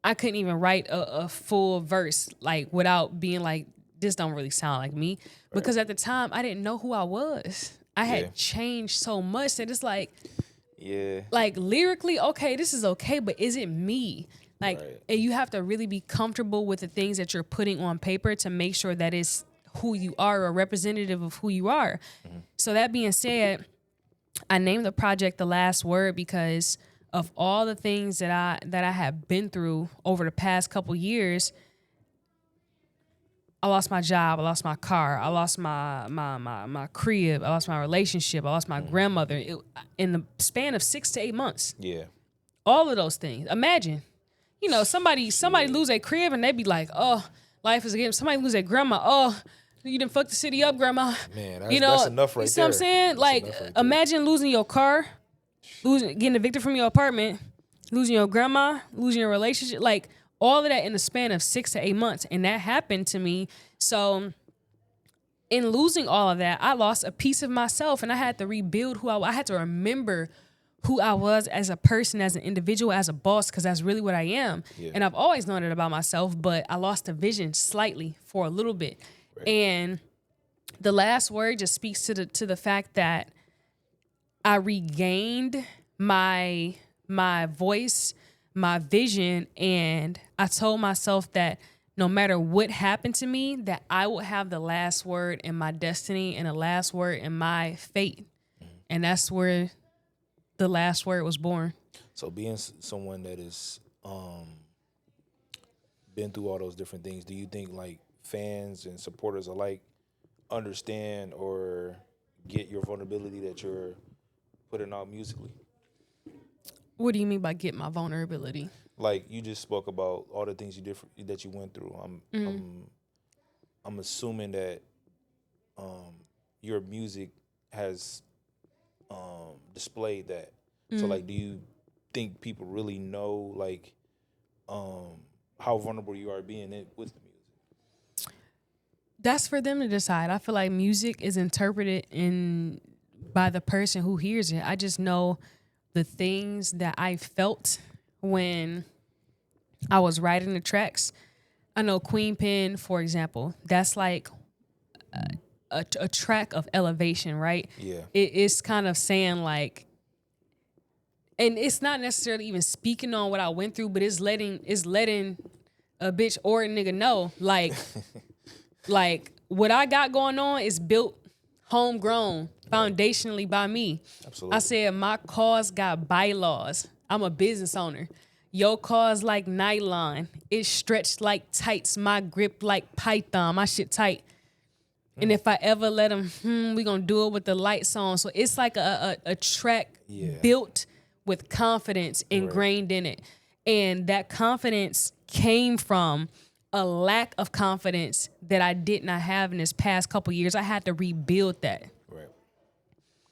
I couldn't even write a full verse, like, without being like, this don't really sound like me. Right. Because at the time, I didn't know who I was. I had changed so much that it's like, like, lyrically, okay, this is okay, but is it me? Like, and you have to really be comfortable with the things that you're putting on paper to make sure that it's who you are, or representative of who you are. Mm-hmm. So that being said, I named the project The Last Word because of all the things that I have been through over the past couple years. I lost my job, I lost my car, I lost my crib, I lost my relationship, I lost my grandmother in the span of 6 to 8 months. Yeah. All of those things. Imagine, somebody lose a crib and they be like, oh, life is again. Somebody lose their grandma, oh, you done fucked the city up, grandma. Man, that's enough right there. You see what I'm saying? Like, imagine losing your car, getting evicted from your apartment, losing your grandma, losing your relationship, like all of that in the span of 6 to 8 months. And that happened to me. So in losing all of that, I lost a piece of myself, and I had to rebuild I had to remember who I was as a person, as an individual, as a boss, because that's really what I am. Yeah. And I've always known it about myself, but I lost the vision slightly for a little bit. Right. And The Last Word just speaks to the fact that I regained my voice, my vision, and I told myself that no matter what happened to me, that I would have the last word in my destiny and the last word in my fate. And that's where The Last Word was born. So being someone that is been through all those different things, do you think like fans and supporters alike understand or get your vulnerability that you're putting out musically? What do you mean by get my vulnerability? Like, you just spoke about all the things that you went through. I'm assuming that your music has displayed that. So, like, do you think people really know, like, how vulnerable you are being with the music? That's for them to decide. I feel like music is interpreted by the person who hears it. I just know the things that I felt when I was writing the tracks. I know Queen Pen, for example, that's like a track of elevation, right? Yeah. It's kind of saying like, and it's not necessarily even speaking on what I went through, but it's letting a bitch or a nigga know, like, like what I got going on is built homegrown, foundationally by me. Absolutely. I said my cause got bylaws. I'm a business owner. Your cause like nylon. It's stretched like tights. My grip like python. My shit tight. And if I ever let them, we gonna do it with the lights on. So it's like a track built with confidence ingrained in it. And that confidence came from a lack of confidence that I did not have in this past couple years. I had to rebuild that. Right.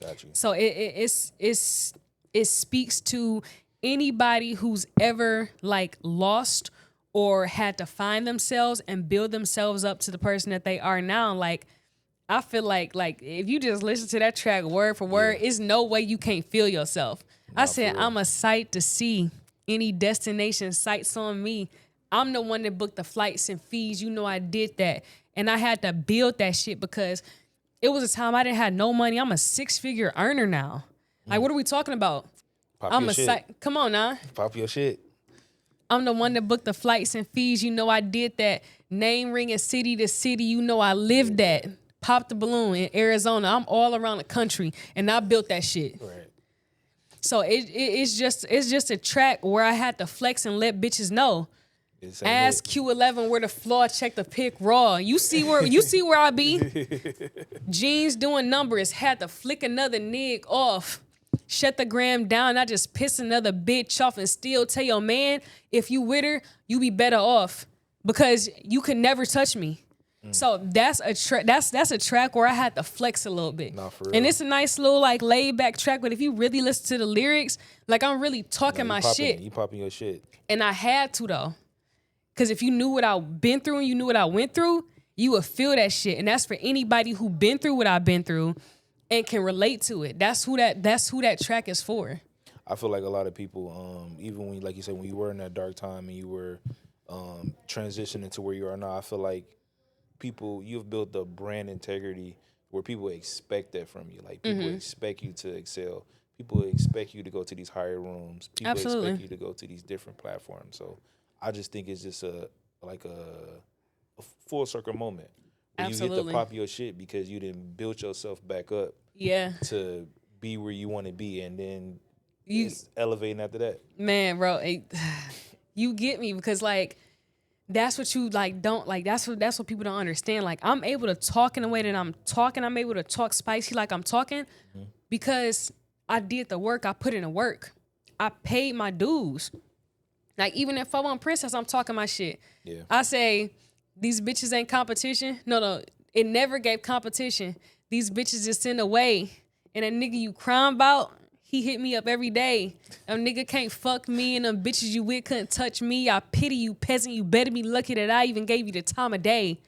Got you. So it speaks to anybody who's ever like lost or had to find themselves and build themselves up to the person that they are now. Like, I feel like if you just listen to that track word for word, it's no way you can't feel yourself. I said, I'm a sight to see. Any destination sights on me. I'm the one that booked the flights and fees. You know I did that. And I had to build that shit because it was a time I didn't have no money. I'm a 6-figure earner now. Like, what are we talking about? Pop your shit. Come on now. Pop your shit. I'm the one that booked the flights and fees. You know I did that. Name ringing city to city. You know I lived that. Pop the balloon in Arizona. I'm all around the country, and I built that shit. Right. So it's just a track where I had to flex and let bitches know. Ask Q11 where the floor, check the pick raw. You see where I be. Jeans doing numbers, had to flick another nig off. Shut the gram down. I just piss another bitch off and still tell your man, if you with her, you be better off because you can never touch me. So that's a track where I had to flex a little bit. Nah, for real. And it's a nice little like laid back track, but if you really listen to the lyrics, like I'm really talking my shit. You popping your shit. And I had to though. Cause if you knew what I've been through and you knew what I went through, you would feel that shit. And that's for anybody who been through what I've been through and can relate to it. That's who that track is for. I feel like a lot of people, even when, like you said, when you were in that dark time and you were transitioning to where you are now, I feel like you've built a brand integrity where people expect that from you. Like people expect you to excel. People expect you to go to these higher rooms. People expect you to go to these different platforms. So I just think it's just a full circle moment. Where you get to pop your shit because you didn't build yourself back up to be where you want to be, and then it's elevating after that. Man, bro, you get me because like that's what you like don't like. That's what people don't understand. Like I'm able to talk in the way that I'm talking. I'm able to talk spicy like I'm talking because I did the work. I put in the work. I paid my dues. Like even if I want princess, I'm talking my shit. Yeah. I say these bitches ain't competition. No, it never gave competition. These bitches just in the way. And a nigga you crying about, he hit me up every day. A nigga can't fuck me and them bitches you with couldn't touch me. I pity you, peasant. You better be lucky that I even gave you the time of day.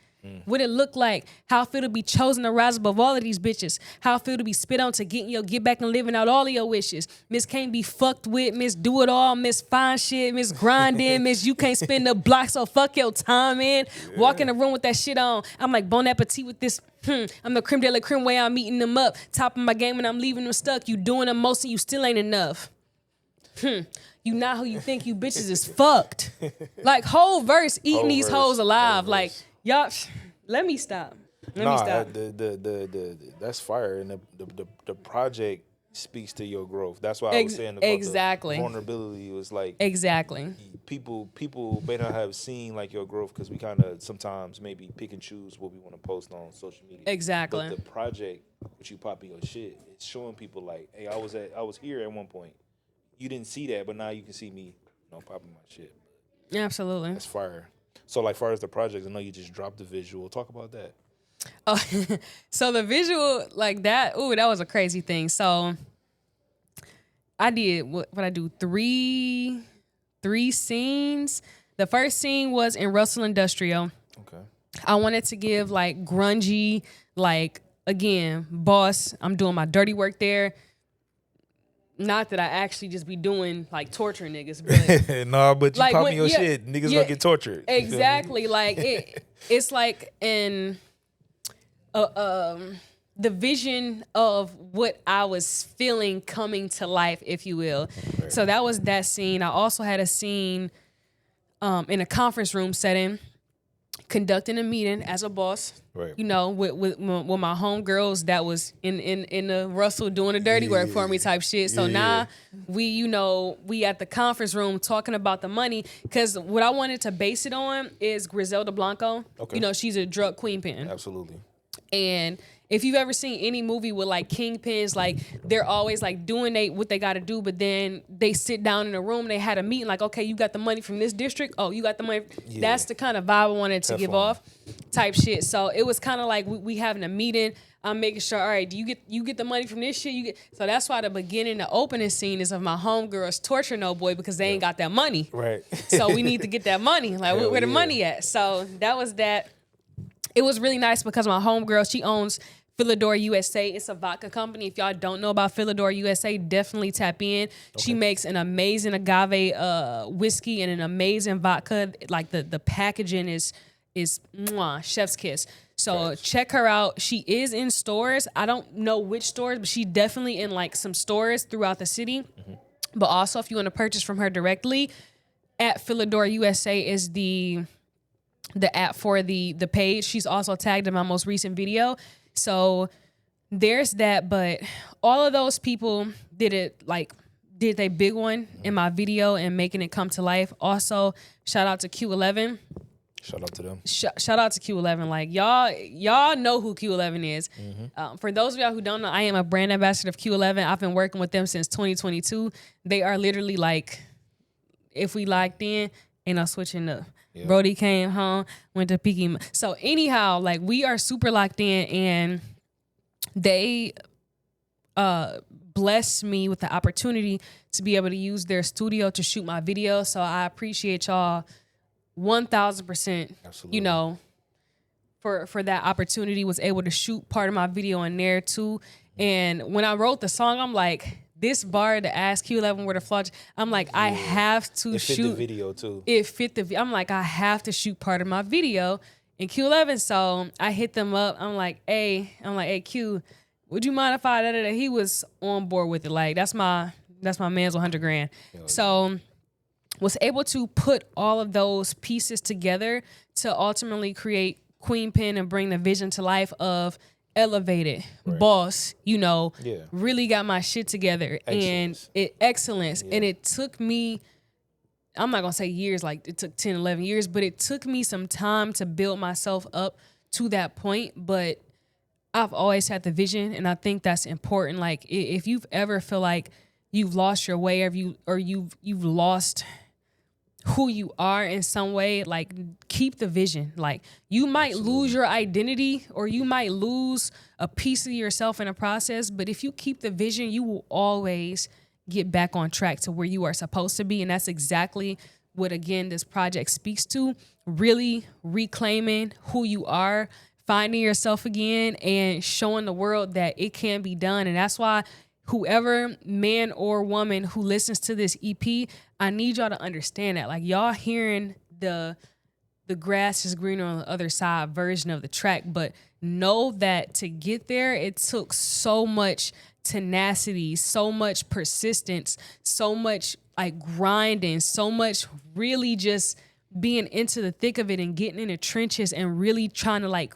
What it look like, how I feel to be chosen to rise above all of these bitches, how I feel to be spit on to get back and living out all of your wishes. Miss can't be fucked with, Miss do it all, Miss fine shit, Miss grinding, Miss you can't spend the block, so fuck your time in. Walk in the room with that shit on. I'm like bon appetit with this. I'm the creme de la creme way I'm eating them up. Top of my game and I'm leaving them stuck. You doing the most and you still ain't enough. You not who you think you bitches is fucked. Like whole verse eating these hoes alive. Like y'all, let me stop. Let me stop. That's fire, and the project speaks to your growth. That's why I was saying about the vulnerability was like people may not have seen like your growth because we kind of sometimes maybe pick and choose what we want to post on social media. Exactly. But the project, which you popping your shit, it's showing people like, hey, I was here at one point. You didn't see that, but now you can see me, popping my shit. Absolutely. That's fire. So, like, far as the project, I know you just dropped the visual. Talk about that. Oh, so the visual, like that, that was a crazy thing. So, I did, what I do, three scenes. The first scene was in Russell Industrial. Okay. I wanted to give, like, grungy, like, again, boss, I'm doing my dirty work there. Not that I actually just be doing like torturing niggas, but nah, but you like popping your shit, niggas gonna get tortured. Exactly, like it's like in the vision of what I was feeling coming to life, if you will. Right. So that was that scene. I also had a scene in a conference room setting, conducting a meeting as a boss. Right. With my homegirls that was in the Russell doing the dirty work for me type shit. So now we at the conference room talking about the money because what I wanted to base it on is Griselda Blanco. Okay. She's a drug queen pin. Absolutely. And if you've ever seen any movie with like kingpins, like they're always like doing what they got to do, but then they sit down in a room, they had a meeting like, okay, you got the money from this district. Oh, you got the money. Yeah. That's the kind of vibe I wanted to give off type shit. So it was kind of like we having a meeting. I'm making sure, all right, do you get the money from this shit? So that's why the beginning, the opening scene is of my homegirls torture no boy because they ain't got that money. Right. So we need to get that money. Like where the money at? So that was that. It was really nice because my homegirl, she owns Philidor USA. It's a vodka company. If y'all don't know about Philidor USA, definitely tap in. Okay. She makes an amazing agave whiskey and an amazing vodka. Like the packaging is mwah, chef's kiss. So check her out. She is in stores. I don't know which stores, but she definitely in like some stores throughout the city. Mm-hmm. But also if you want to purchase from her directly, at Philidor USA is the app for the page. She's also tagged in my most recent video. So there's that, but all of those people did a big one in my video and making it come to life. Also, shout out to Q11. Shout out to them. Shout out to Q11. Like y'all know who Q11 is. Mm-hmm. For those of y'all who don't know, I am a brand ambassador of Q11. I've been working with them since 2022. They are literally like, if we locked in, ain't no switching up. Yep. Brody came home, went to Peaky. So anyhow, like we are super locked in, and they blessed me with the opportunity to be able to use their studio to shoot my video. So I appreciate y'all 1,000%. Absolutely. You know, for that opportunity, was able to shoot part of my video in there too. And when I wrote the song, I'm like, this bar to ask Q11 where the flaw. I'm like, I have to shoot. It fit the video too. It fit the. I'm like, I have to shoot part of my video in Q11. So I hit them up. I'm like, hey, Q, would you mind if I did it? He was on board with it. Like that's my man's $100,000. So was able to put all of those pieces together to ultimately create Queen Pen and bring the vision to life of elevated, boss, really got my shit together. Excellence. Excellence. Yeah. And it took me, I'm not going to say years, like it took 10, 11 years, but it took me some time to build myself up to that point. But I've always had the vision, and I think that's important. Like if you've ever feel like you've lost your way, or you've lost who you are in some way, like keep the vision. Like you might lose your identity, or you might lose a piece of yourself in a process, but if you keep the vision, you will always get back on track to where you are supposed to be. And that's exactly what, again, this project speaks to, really reclaiming who you are, finding yourself again, and showing the world that it can be done. And that's why whoever man or woman who listens to this EP, I need y'all to understand that. Like y'all hearing the grass is greener on the other side version of the track, but know that to get there, it took so much tenacity, so much persistence, so much like grinding, so much really just being into the thick of it and getting in the trenches and really trying to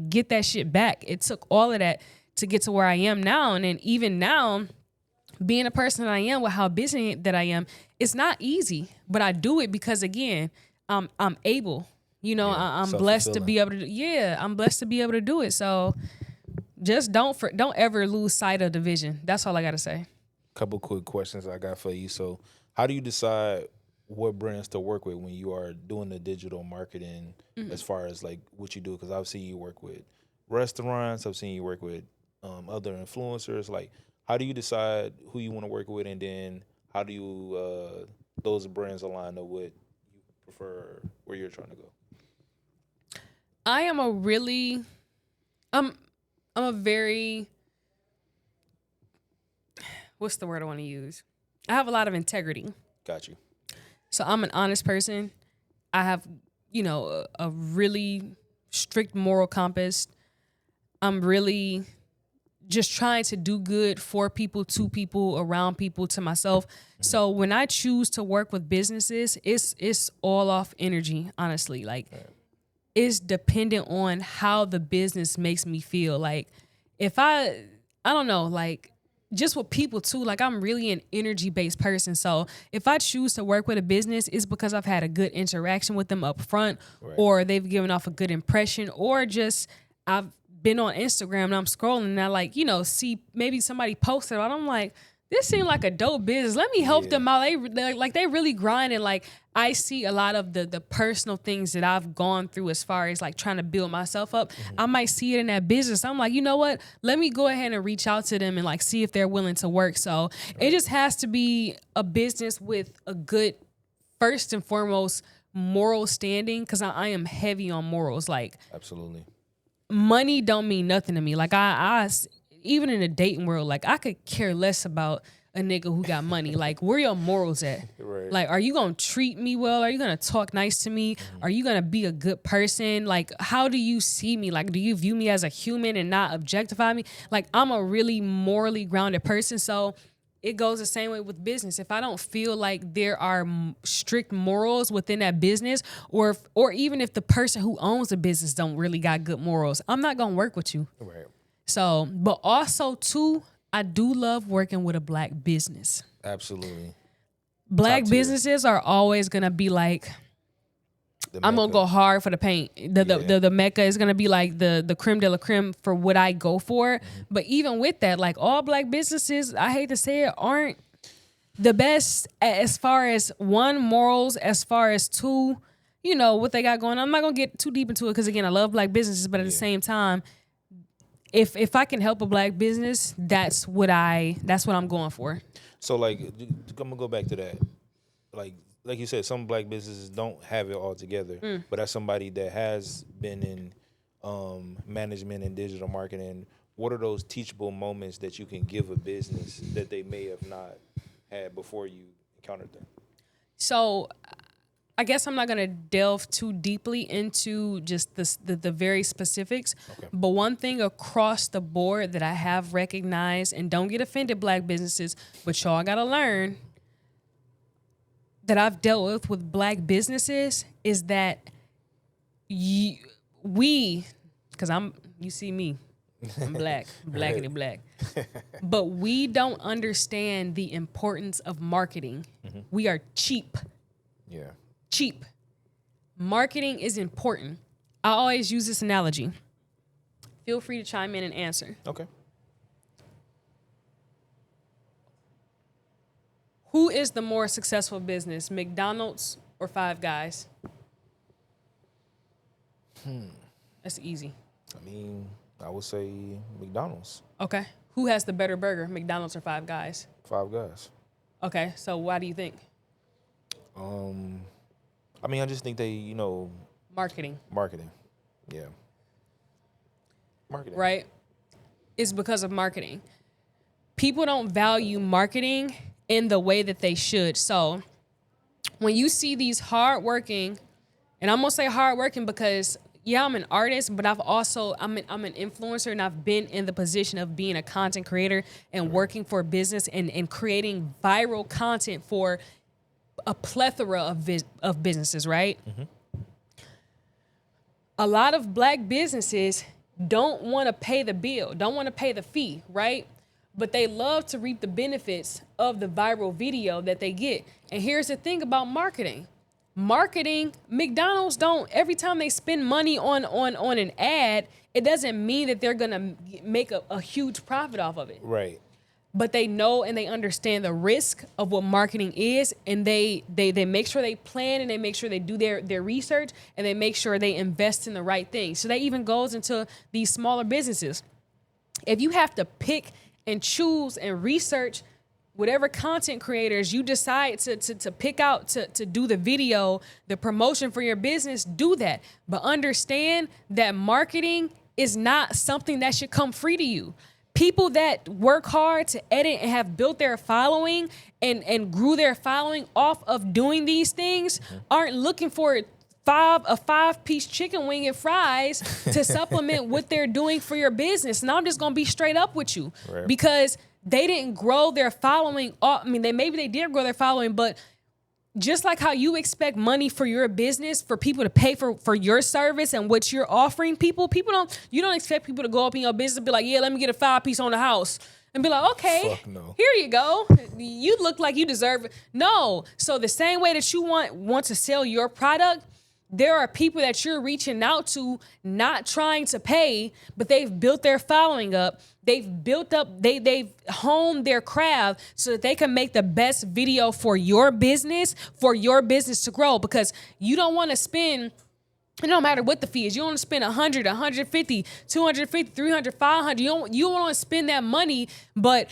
get that shit back. It took all of that to get to where I am now. And then even now, being a person that I am, with how busy that I am, it's not easy, but I do it because, again, I'm able, I'm blessed to be able to, I'm blessed to be able to do it. So just don't ever lose sight of the vision. That's all I got to say. Couple quick questions I got for you. So how do you decide what brands to work with when you are doing the digital marketing, as far as like what you do? Because I've seen you work with restaurants. I've seen you work with other influencers. Like, how do you decide who you want to work with, and then how do you those brands align to what you prefer, where you're trying to go? I am a really, I'm a very, what's the word I want to use? I have a lot of integrity. Got you. So I'm an honest person. I have, a really strict moral compass. I'm really just trying to do good for people, to people, around people, to myself. Mm-hmm. So when I choose to work with businesses, it's all off energy, honestly. Like, it's dependent on how the business makes me feel. Like, if I don't know, like, just with people too, like, I'm really an energy-based person. So if I choose to work with a business, it's because I've had a good interaction with them up front, or they've given off a good impression, or just I've been on Instagram and I'm scrolling and I like, you know, see maybe somebody posted it. I'm like, this seemed like a dope business. Let me help them out. They really grinding. Like I see a lot of the personal things that I've gone through as far as like trying to build myself up. I might see it in that business. I'm like, you know what? Let me go ahead and reach out to them and like see if they're willing to work. So it just has to be a business with a good, first and foremost, moral standing. Cause I am heavy on morals. Like Absolutely. money don't mean nothing to me. Like I even in the dating world, like I could care less about a nigga who got money. Like where your morals at? Right. Like, are you gonna treat me well? Are you gonna talk nice to me? Are you gonna be a good person? Like, how do you see me? Like, do you view me as a human and not objectify me? Like, I'm a really morally grounded person. So it goes the same way with business. If I don't feel like there are strict morals within that business, or even if the person who owns the business don't really got good morals, I'm not gonna work with you. Right. So, but also too, I do love working with a black business. Absolutely. Black Top tier. businesses are always gonna be like, The I'm gonna Mecca. go hard for the paint. The Mecca is gonna be like the creme de la creme for what I go for. But even with that, like all black businesses, I hate to say it, aren't the best as far as one, morals, as far as two, you know, what they got going on. I'm not gonna get too deep into it because again, I love black businesses, but at the same time, if I can help a black business, that's what I'm going for. So like, I'm gonna go back to that. Like you said, some black businesses don't have it all together. But as somebody that has been in management and digital marketing, what are those teachable moments that you can give a business that they may have not had before you encountered them? So I guess I'm not going to delve too deeply into just the very specifics. Okay. But one thing across the board that I have recognized, and don't get offended, black businesses, but y'all got to learn, that I've dealt with black businesses is that we, because you see me, I'm black, blackity black. But we don't understand the importance of marketing. We are cheap. Yeah. Cheap. Marketing is important. I always use this analogy. Feel free to chime in and answer. Okay. Who is the more successful business, McDonald's or Five Guys? That's easy. I mean, I would say McDonald's. Okay. Who has the better burger, McDonald's or Five Guys? Five Guys. Okay, so why do you think? I mean, I just think they, Marketing. Yeah. Marketing. Right? It's because of marketing. People don't value marketing in the way that they should. So when you see these hardworking, and I'm gonna say hardworking because I'm an artist, but I'm an influencer, and I've been in the position of being a content creator and working for a business and creating viral content for a plethora of businesses, right? A lot of black businesses don't want to pay the bill, don't want to pay the fee, right? But they love to reap the benefits of the viral video that they get. And here's the thing about marketing. McDonald's don't, every time they spend money on an ad, it doesn't mean that they're gonna make a huge profit off of it. Right. But they know and they understand the risk of what marketing is, and they make sure they plan, and they make sure they do their research, and they make sure they invest in the right things. So that even goes into these smaller businesses. If you have to pick and choose and research whatever content creators you decide to pick out to do the video, the promotion for your business, do that. But understand that marketing is not something that should come free to you. People that work hard to edit and have built their following and grew their following off of doing these things aren't looking for a 5-piece chicken wing and fries to supplement what they're doing for your business. And I'm just gonna be straight up with you, right, because they didn't grow their following. I mean, maybe they did grow their following, but just like how you expect money for your business, for people to pay for your service and what you're offering people, you don't expect people to go up in your business and be like, yeah, let me get a 5-piece on the house. And be like, okay, Fuck no. Here you go. You look like you deserve it. No. So the same way that you want to sell your product, there are people that you're reaching out to, not trying to pay, but they've built their following up. They've built up, they've honed their craft so that they can make the best video for your business to grow. Because you don't want to spend, no matter what the fee is, you don't want to spend 100, 150, 250, 300, 500. You don't want to spend that money, but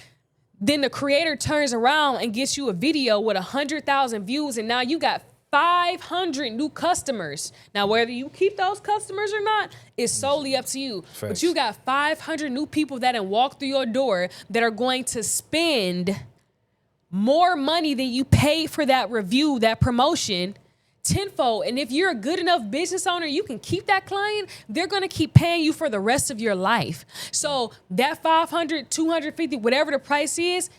then the creator turns around and gets you a video with 100,000 views, and now you got 500 new customers. Now, whether you keep those customers or not is solely up to you. Facts. But you got 500 new people that have walked through your door that are going to spend more money than you paid for that review, that promotion, tenfold. And if you're a good enough business owner, you can keep that client. They're going to keep paying you for the rest of your life. So that 500, 250, whatever the price is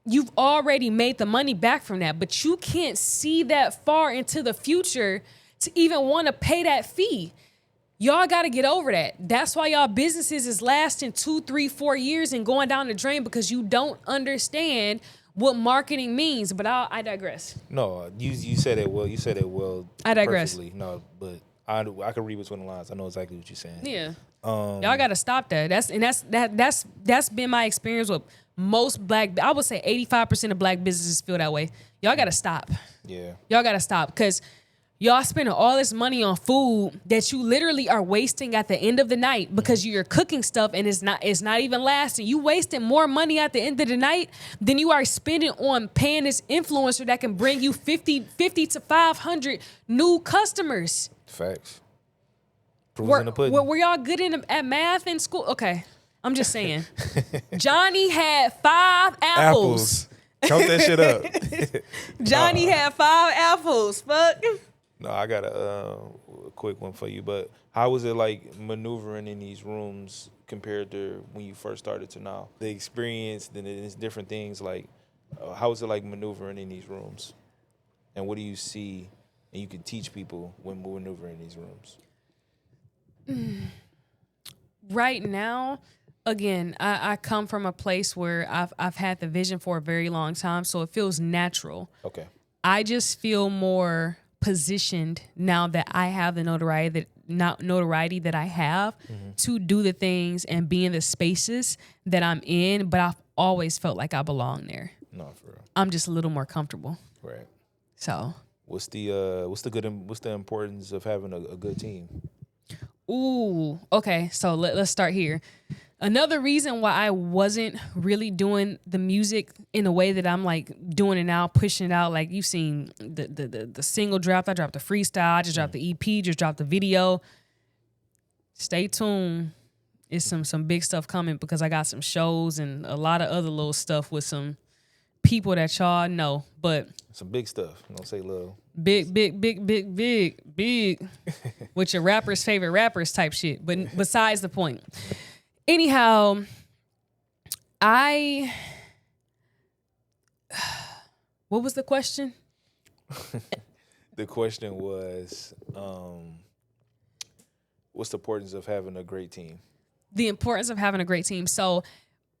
you've already made the money back from that, but you can't see that far into the future to even want to pay that fee. Y'all got to get over that. That's why y'all businesses is lasting 2, 3, 4 years and going down the drain, because you don't understand what marketing means. But I digress. No, you said it well. You said it well. I digress. Perfectly. No, but I can read between the lines. I know exactly what you're saying. Yeah. Y'all got to stop that. That's been my experience with most black, I would say 85% of black businesses feel that way. Y'all got to stop. Yeah. Y'all got to stop, because y'all spending all this money on food that you literally are wasting at the end of the night because you're cooking stuff and it's not even lasting. You wasting more money at the end of the night than you are spending on paying this influencer that can bring you 50 to 500 new customers. Facts. Proof's in the pudding. Were y'all good at math in school? Okay. I'm just saying. Johnny had 5 apples. Count that shit up. Johnny had 5 apples. Fuck. No, I got a quick one for you. But how was it like maneuvering in these rooms compared to when you first started to now? The experience, then it's different things. Like, how was it like maneuvering in these rooms? And what do you see and you can teach people when maneuvering in these rooms? Right now, again, I come from a place where I've had the vision for a very long time, so it feels natural. Okay. I just feel more positioned now that I have the notoriety that I have to do the things and be in the spaces that I'm in, but I've always felt like I belong there. No, for real. I'm just a little more comfortable. Right. So what's the importance of having a good team? Ooh, okay. So let's start here. Another reason why I wasn't really doing the music in the way that I'm like doing it now, pushing it out. Like you've seen the single drop. I dropped the freestyle. I just dropped the EP. Just dropped the video. Stay tuned. It's some big stuff coming because I got some shows and a lot of other little stuff with some people that y'all know. But some big stuff. Don't say little. Big. With your rapper's favorite rappers type shit. But besides the point. Anyhow, what was the question? The question was, what's the importance of having a great team? The importance of having a great team. So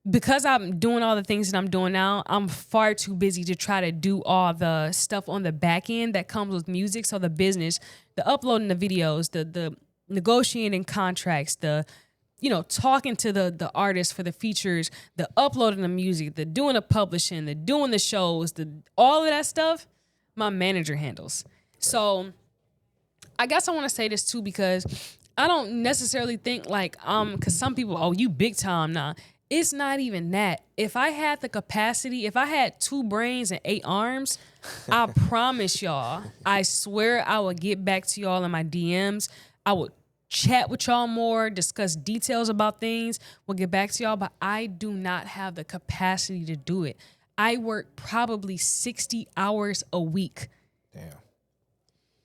because I'm doing all the things that I'm doing now, I'm far too busy to try to do all the stuff on the back end that comes with music. So the business, the uploading the videos, the negotiating contracts, talking to the artists for the features, the uploading the music, the doing the publishing, the doing the shows, all of that stuff, my manager handles. Right. So I guess I want to say this too, because I don't necessarily think like, because some people, oh, you big time now. It's not even that. If I had the capacity, if I had 2 brains and 8 arms, I promise y'all, I swear I would get back to y'all in my DMs. I would chat with y'all more, discuss details about things. We'll get back to y'all, but I do not have the capacity to do it. I work probably 60 hours a week. Damn.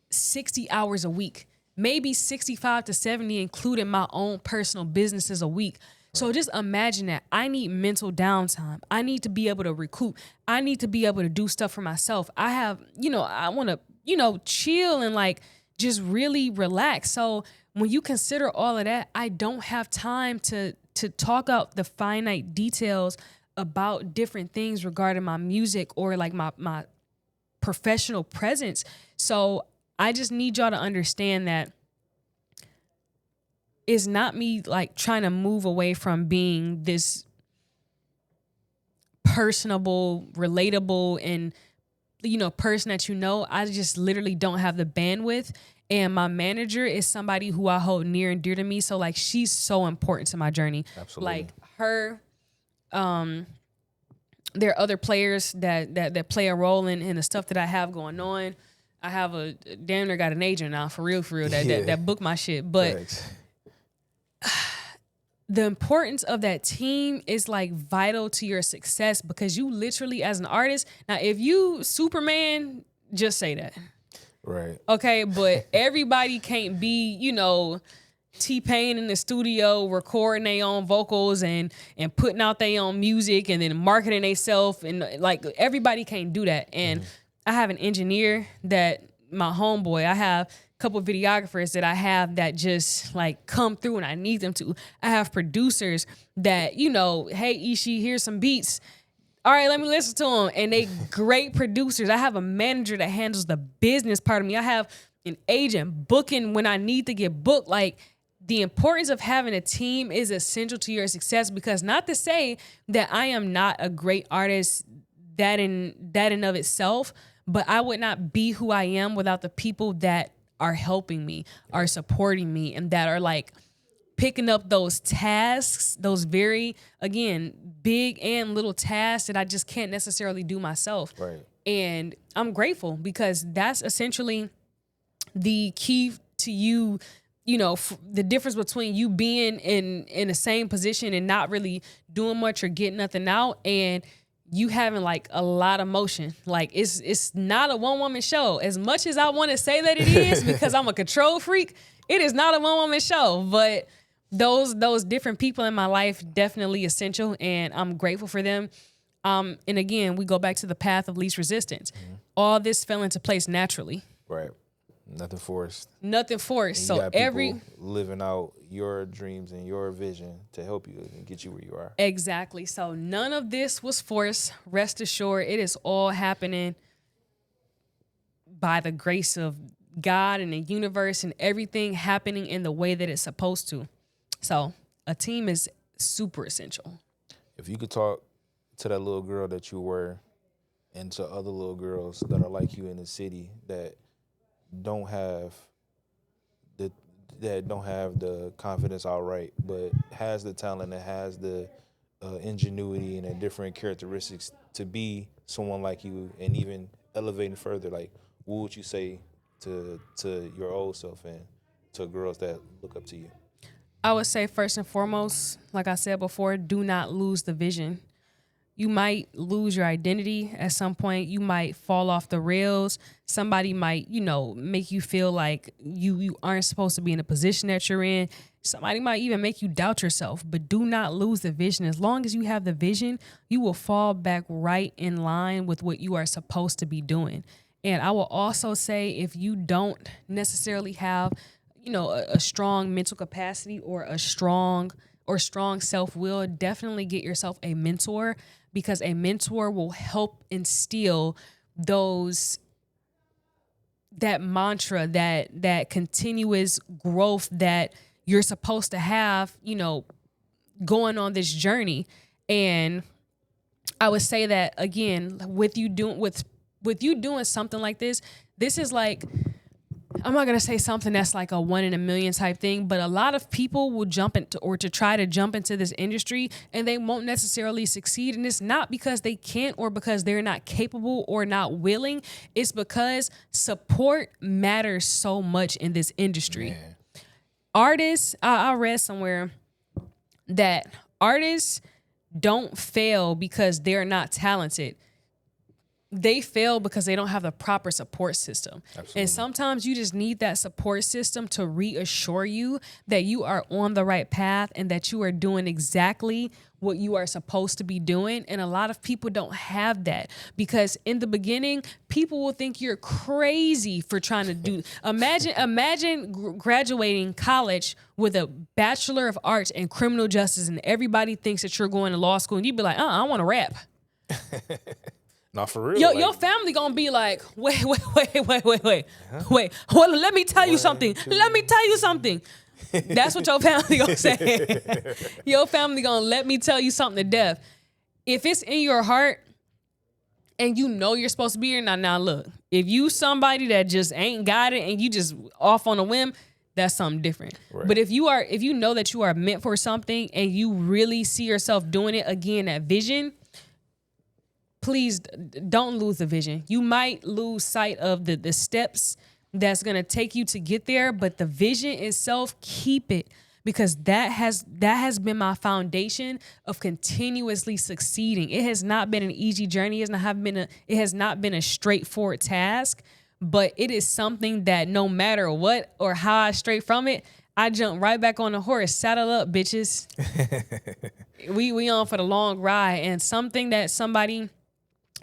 60 hours a week. Maybe 65 to 70, including my own personal businesses a week. So just imagine that. I need mental downtime. I need to be able to recoup. I need to be able to do stuff for myself. I have, I want to, chill and like just really relax. So when you consider all of that, I don't have time to talk out the finite details about different things regarding my music or like my professional presence. So I just need y'all to understand that it's not me like trying to move away from being this personable, relatable, and person that I just literally don't have the bandwidth. And my manager is somebody who I hold near and dear to me. So like she's so important to my journey. Absolutely. Like her, there are other players that play a role in the stuff that I have going on. I have damn near got an agent now, for real, that book my shit. But Thanks. the importance of that team is like vital to your success, because you literally, as an artist, now if you Superman, just say that. Right. Okay, but everybody can't be, T-Pain in the studio recording their own vocals and putting out their own music and then marketing themselves, and like everybody can't do that. And I have an engineer that my homeboy, I have a couple of videographers that I have that just like come through and I need them to. I have producers that, hey, Ishii, here's some beats. All right, let me listen to them. And they great producers. I have a manager that handles the business part of me. I have an agent booking when I need to get booked. Like, the importance of having a team is essential to your success, because not to say that I am not a great artist that in of itself, but I would not be who I am without the people that are helping me, are supporting me, and that are like picking up those tasks, those very, again, big and little tasks that I just can't necessarily do myself. Right. And I'm grateful, because that's essentially the key to you, the difference between you being in the same position and not really doing much or getting nothing out, and you having like a lot of motion. Like it's not a one-woman show. As much as I want to say that it is, because I'm a control freak, it is not a one-woman show. But those different people in my life, definitely essential, and I'm grateful for them. And again, we go back to the path of least resistance. Mm-hmm. All this fell into place naturally. Right. Nothing forced. Nothing forced. And you so got people living out your dreams and your vision to help you and get you where you are. Exactly. So none of this was forced. Rest assured, it is all happening by the grace of God and the universe, and everything happening in the way that it's supposed to. So a team is super essential. If you could talk to that little girl that you were, and to other little girls that are like you in the city that don't have the confidence outright, but has the talent and has the ingenuity and the different characteristics to be someone like you, and even elevating further, like what would you say to your old self and to girls that look up to you? I would say, first and foremost, like I said before, do not lose the vision. You might lose your identity at some point. You might fall off the rails. Somebody might, make you feel like you aren't supposed to be in the position that you're in. Somebody might even make you doubt yourself, but do not lose the vision. As long as you have the vision, you will fall back right in line with what you are supposed to be doing. And I will also say, if you don't necessarily have, a strong mental capacity or a strong self-will, definitely get yourself a mentor, because a mentor will help instill that mantra, that continuous growth that you're supposed to have, going on this journey. And I would say that, again, with you doing something like this is like, I'm not going to say something that's like a 1 in a million type thing, but a lot of people will jump into, or to try to jump into this industry, and they won't necessarily succeed. And it's not because they can't or because they're not capable or not willing. It's because support matters so much in this industry. Man. Artists, I read somewhere that artists don't fail because they're not talented. They fail because they don't have the proper support system. Absolutely. And sometimes you just need that support system to reassure you that you are on the right path and that you are doing exactly what you are supposed to be doing. And a lot of people don't have that, because in the beginning, people will think you're crazy for trying to do. Imagine graduating college with a Bachelor of Arts in criminal justice, and everybody thinks that you're going to law school, and you'd be like, I want to rap. Not for real. Your family gonna be like, wait. Well, let me tell you something. Let me tell you something. That's what your family gonna say. Your family gonna let me tell you something to death. If it's in your heart and you know you're supposed to be here, now look. If you somebody that just ain't got it and you just off on a whim, that's something different. Right. But if you know that you are meant for something and you really see yourself doing it, again, that vision, please don't lose the vision. You might lose sight of the steps that's going to take you to get there, but the vision itself, keep it, because that has been my foundation of continuously succeeding. It has not been an easy journey. It has not been a straightforward task, but it is something that no matter what or how I stray from it, I jump right back on the horse. Saddle up, bitches. we on for the long ride. And something that somebody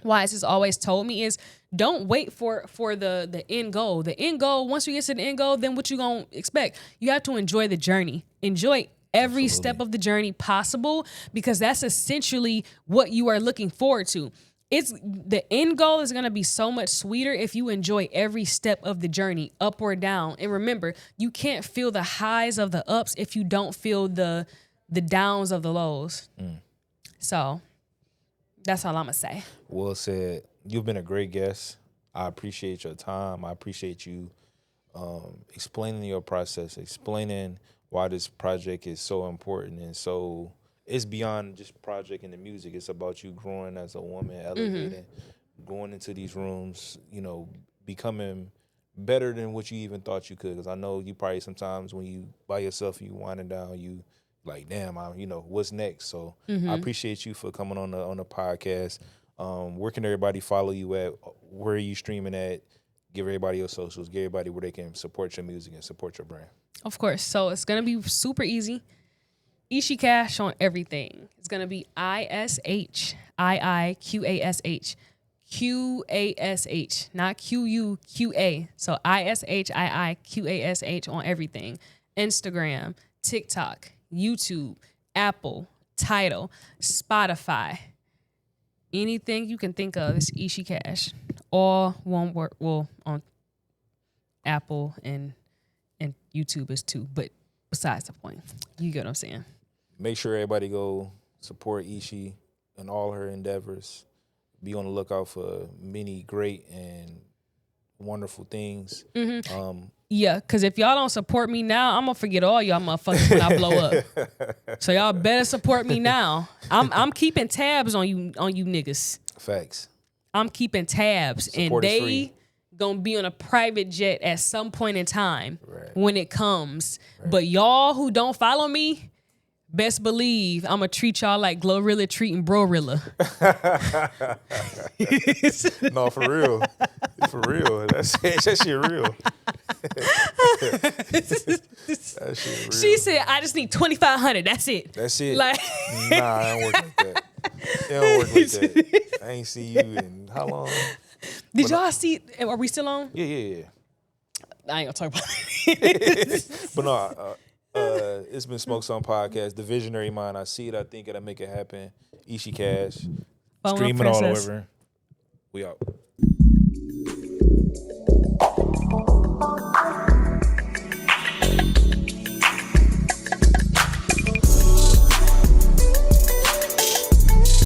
wise has always told me is, don't wait for the end goal. The end goal, once you get to the end goal, then what you gonna expect? You have to enjoy the journey. Enjoy every step of the journey possible, because that's essentially what you are looking forward to. It's the end goal is gonna be so much sweeter if you enjoy every step of the journey, up or down. And remember, you can't feel the highs of the ups if you don't feel the downs of the lows. So that's all I'm gonna say. Well said. You've been a great guest. I appreciate your time. I appreciate you explaining your process, explaining why this project is so important. And so it's beyond just project and the music. It's about you growing as a woman, elevating, going into these rooms, becoming better than what you even thought you could. Because I know you probably sometimes when you by yourself, you winding down, you like, damn, what's next? So I appreciate you for coming on the podcast. Where can everybody follow you at? Where are you streaming at? Give everybody your socials. Give everybody where they can support your music and support your brand. Of course. So it's going to be super easy. Ishii Qash on everything. It's going to be ISHIIQASH. QASH, not QUQA. So ISHIIQASH on everything. Instagram, TikTok, YouTube, Apple, Tidal, Spotify. Anything you can think of is Ishii Qash. All one word. Well, on Apple and YouTube is too. But besides the point, you get what I'm saying. Make sure everybody go support Ishii in all her endeavors. Be on the lookout for many great and wonderful things. Yeah, because if y'all don't support me now, I'm gonna forget all y'all motherfuckers when I blow up. So y'all better support me now. I'm keeping tabs on you niggas. Facts. I'm keeping tabs, Support and is they free. Gonna be on a private jet at some point in time when it comes. Right. But y'all who don't follow me, best believe I'm gonna treat y'all like Glorilla treating Brorilla. No, for real. For real. That shit real. That shit real. She said, I just need 2,500. That's it. That's it. Like, nah, it don't work like that. It don't work like that. I ain't see you in how long? Did y'all see? Are we still on? Yeah. I ain't gonna talk about it. But no, it's been Smokes on Podcast. The Visionary Mind. I see it. I think it'll make it happen. Ishii Qash. Streaming all over. We out.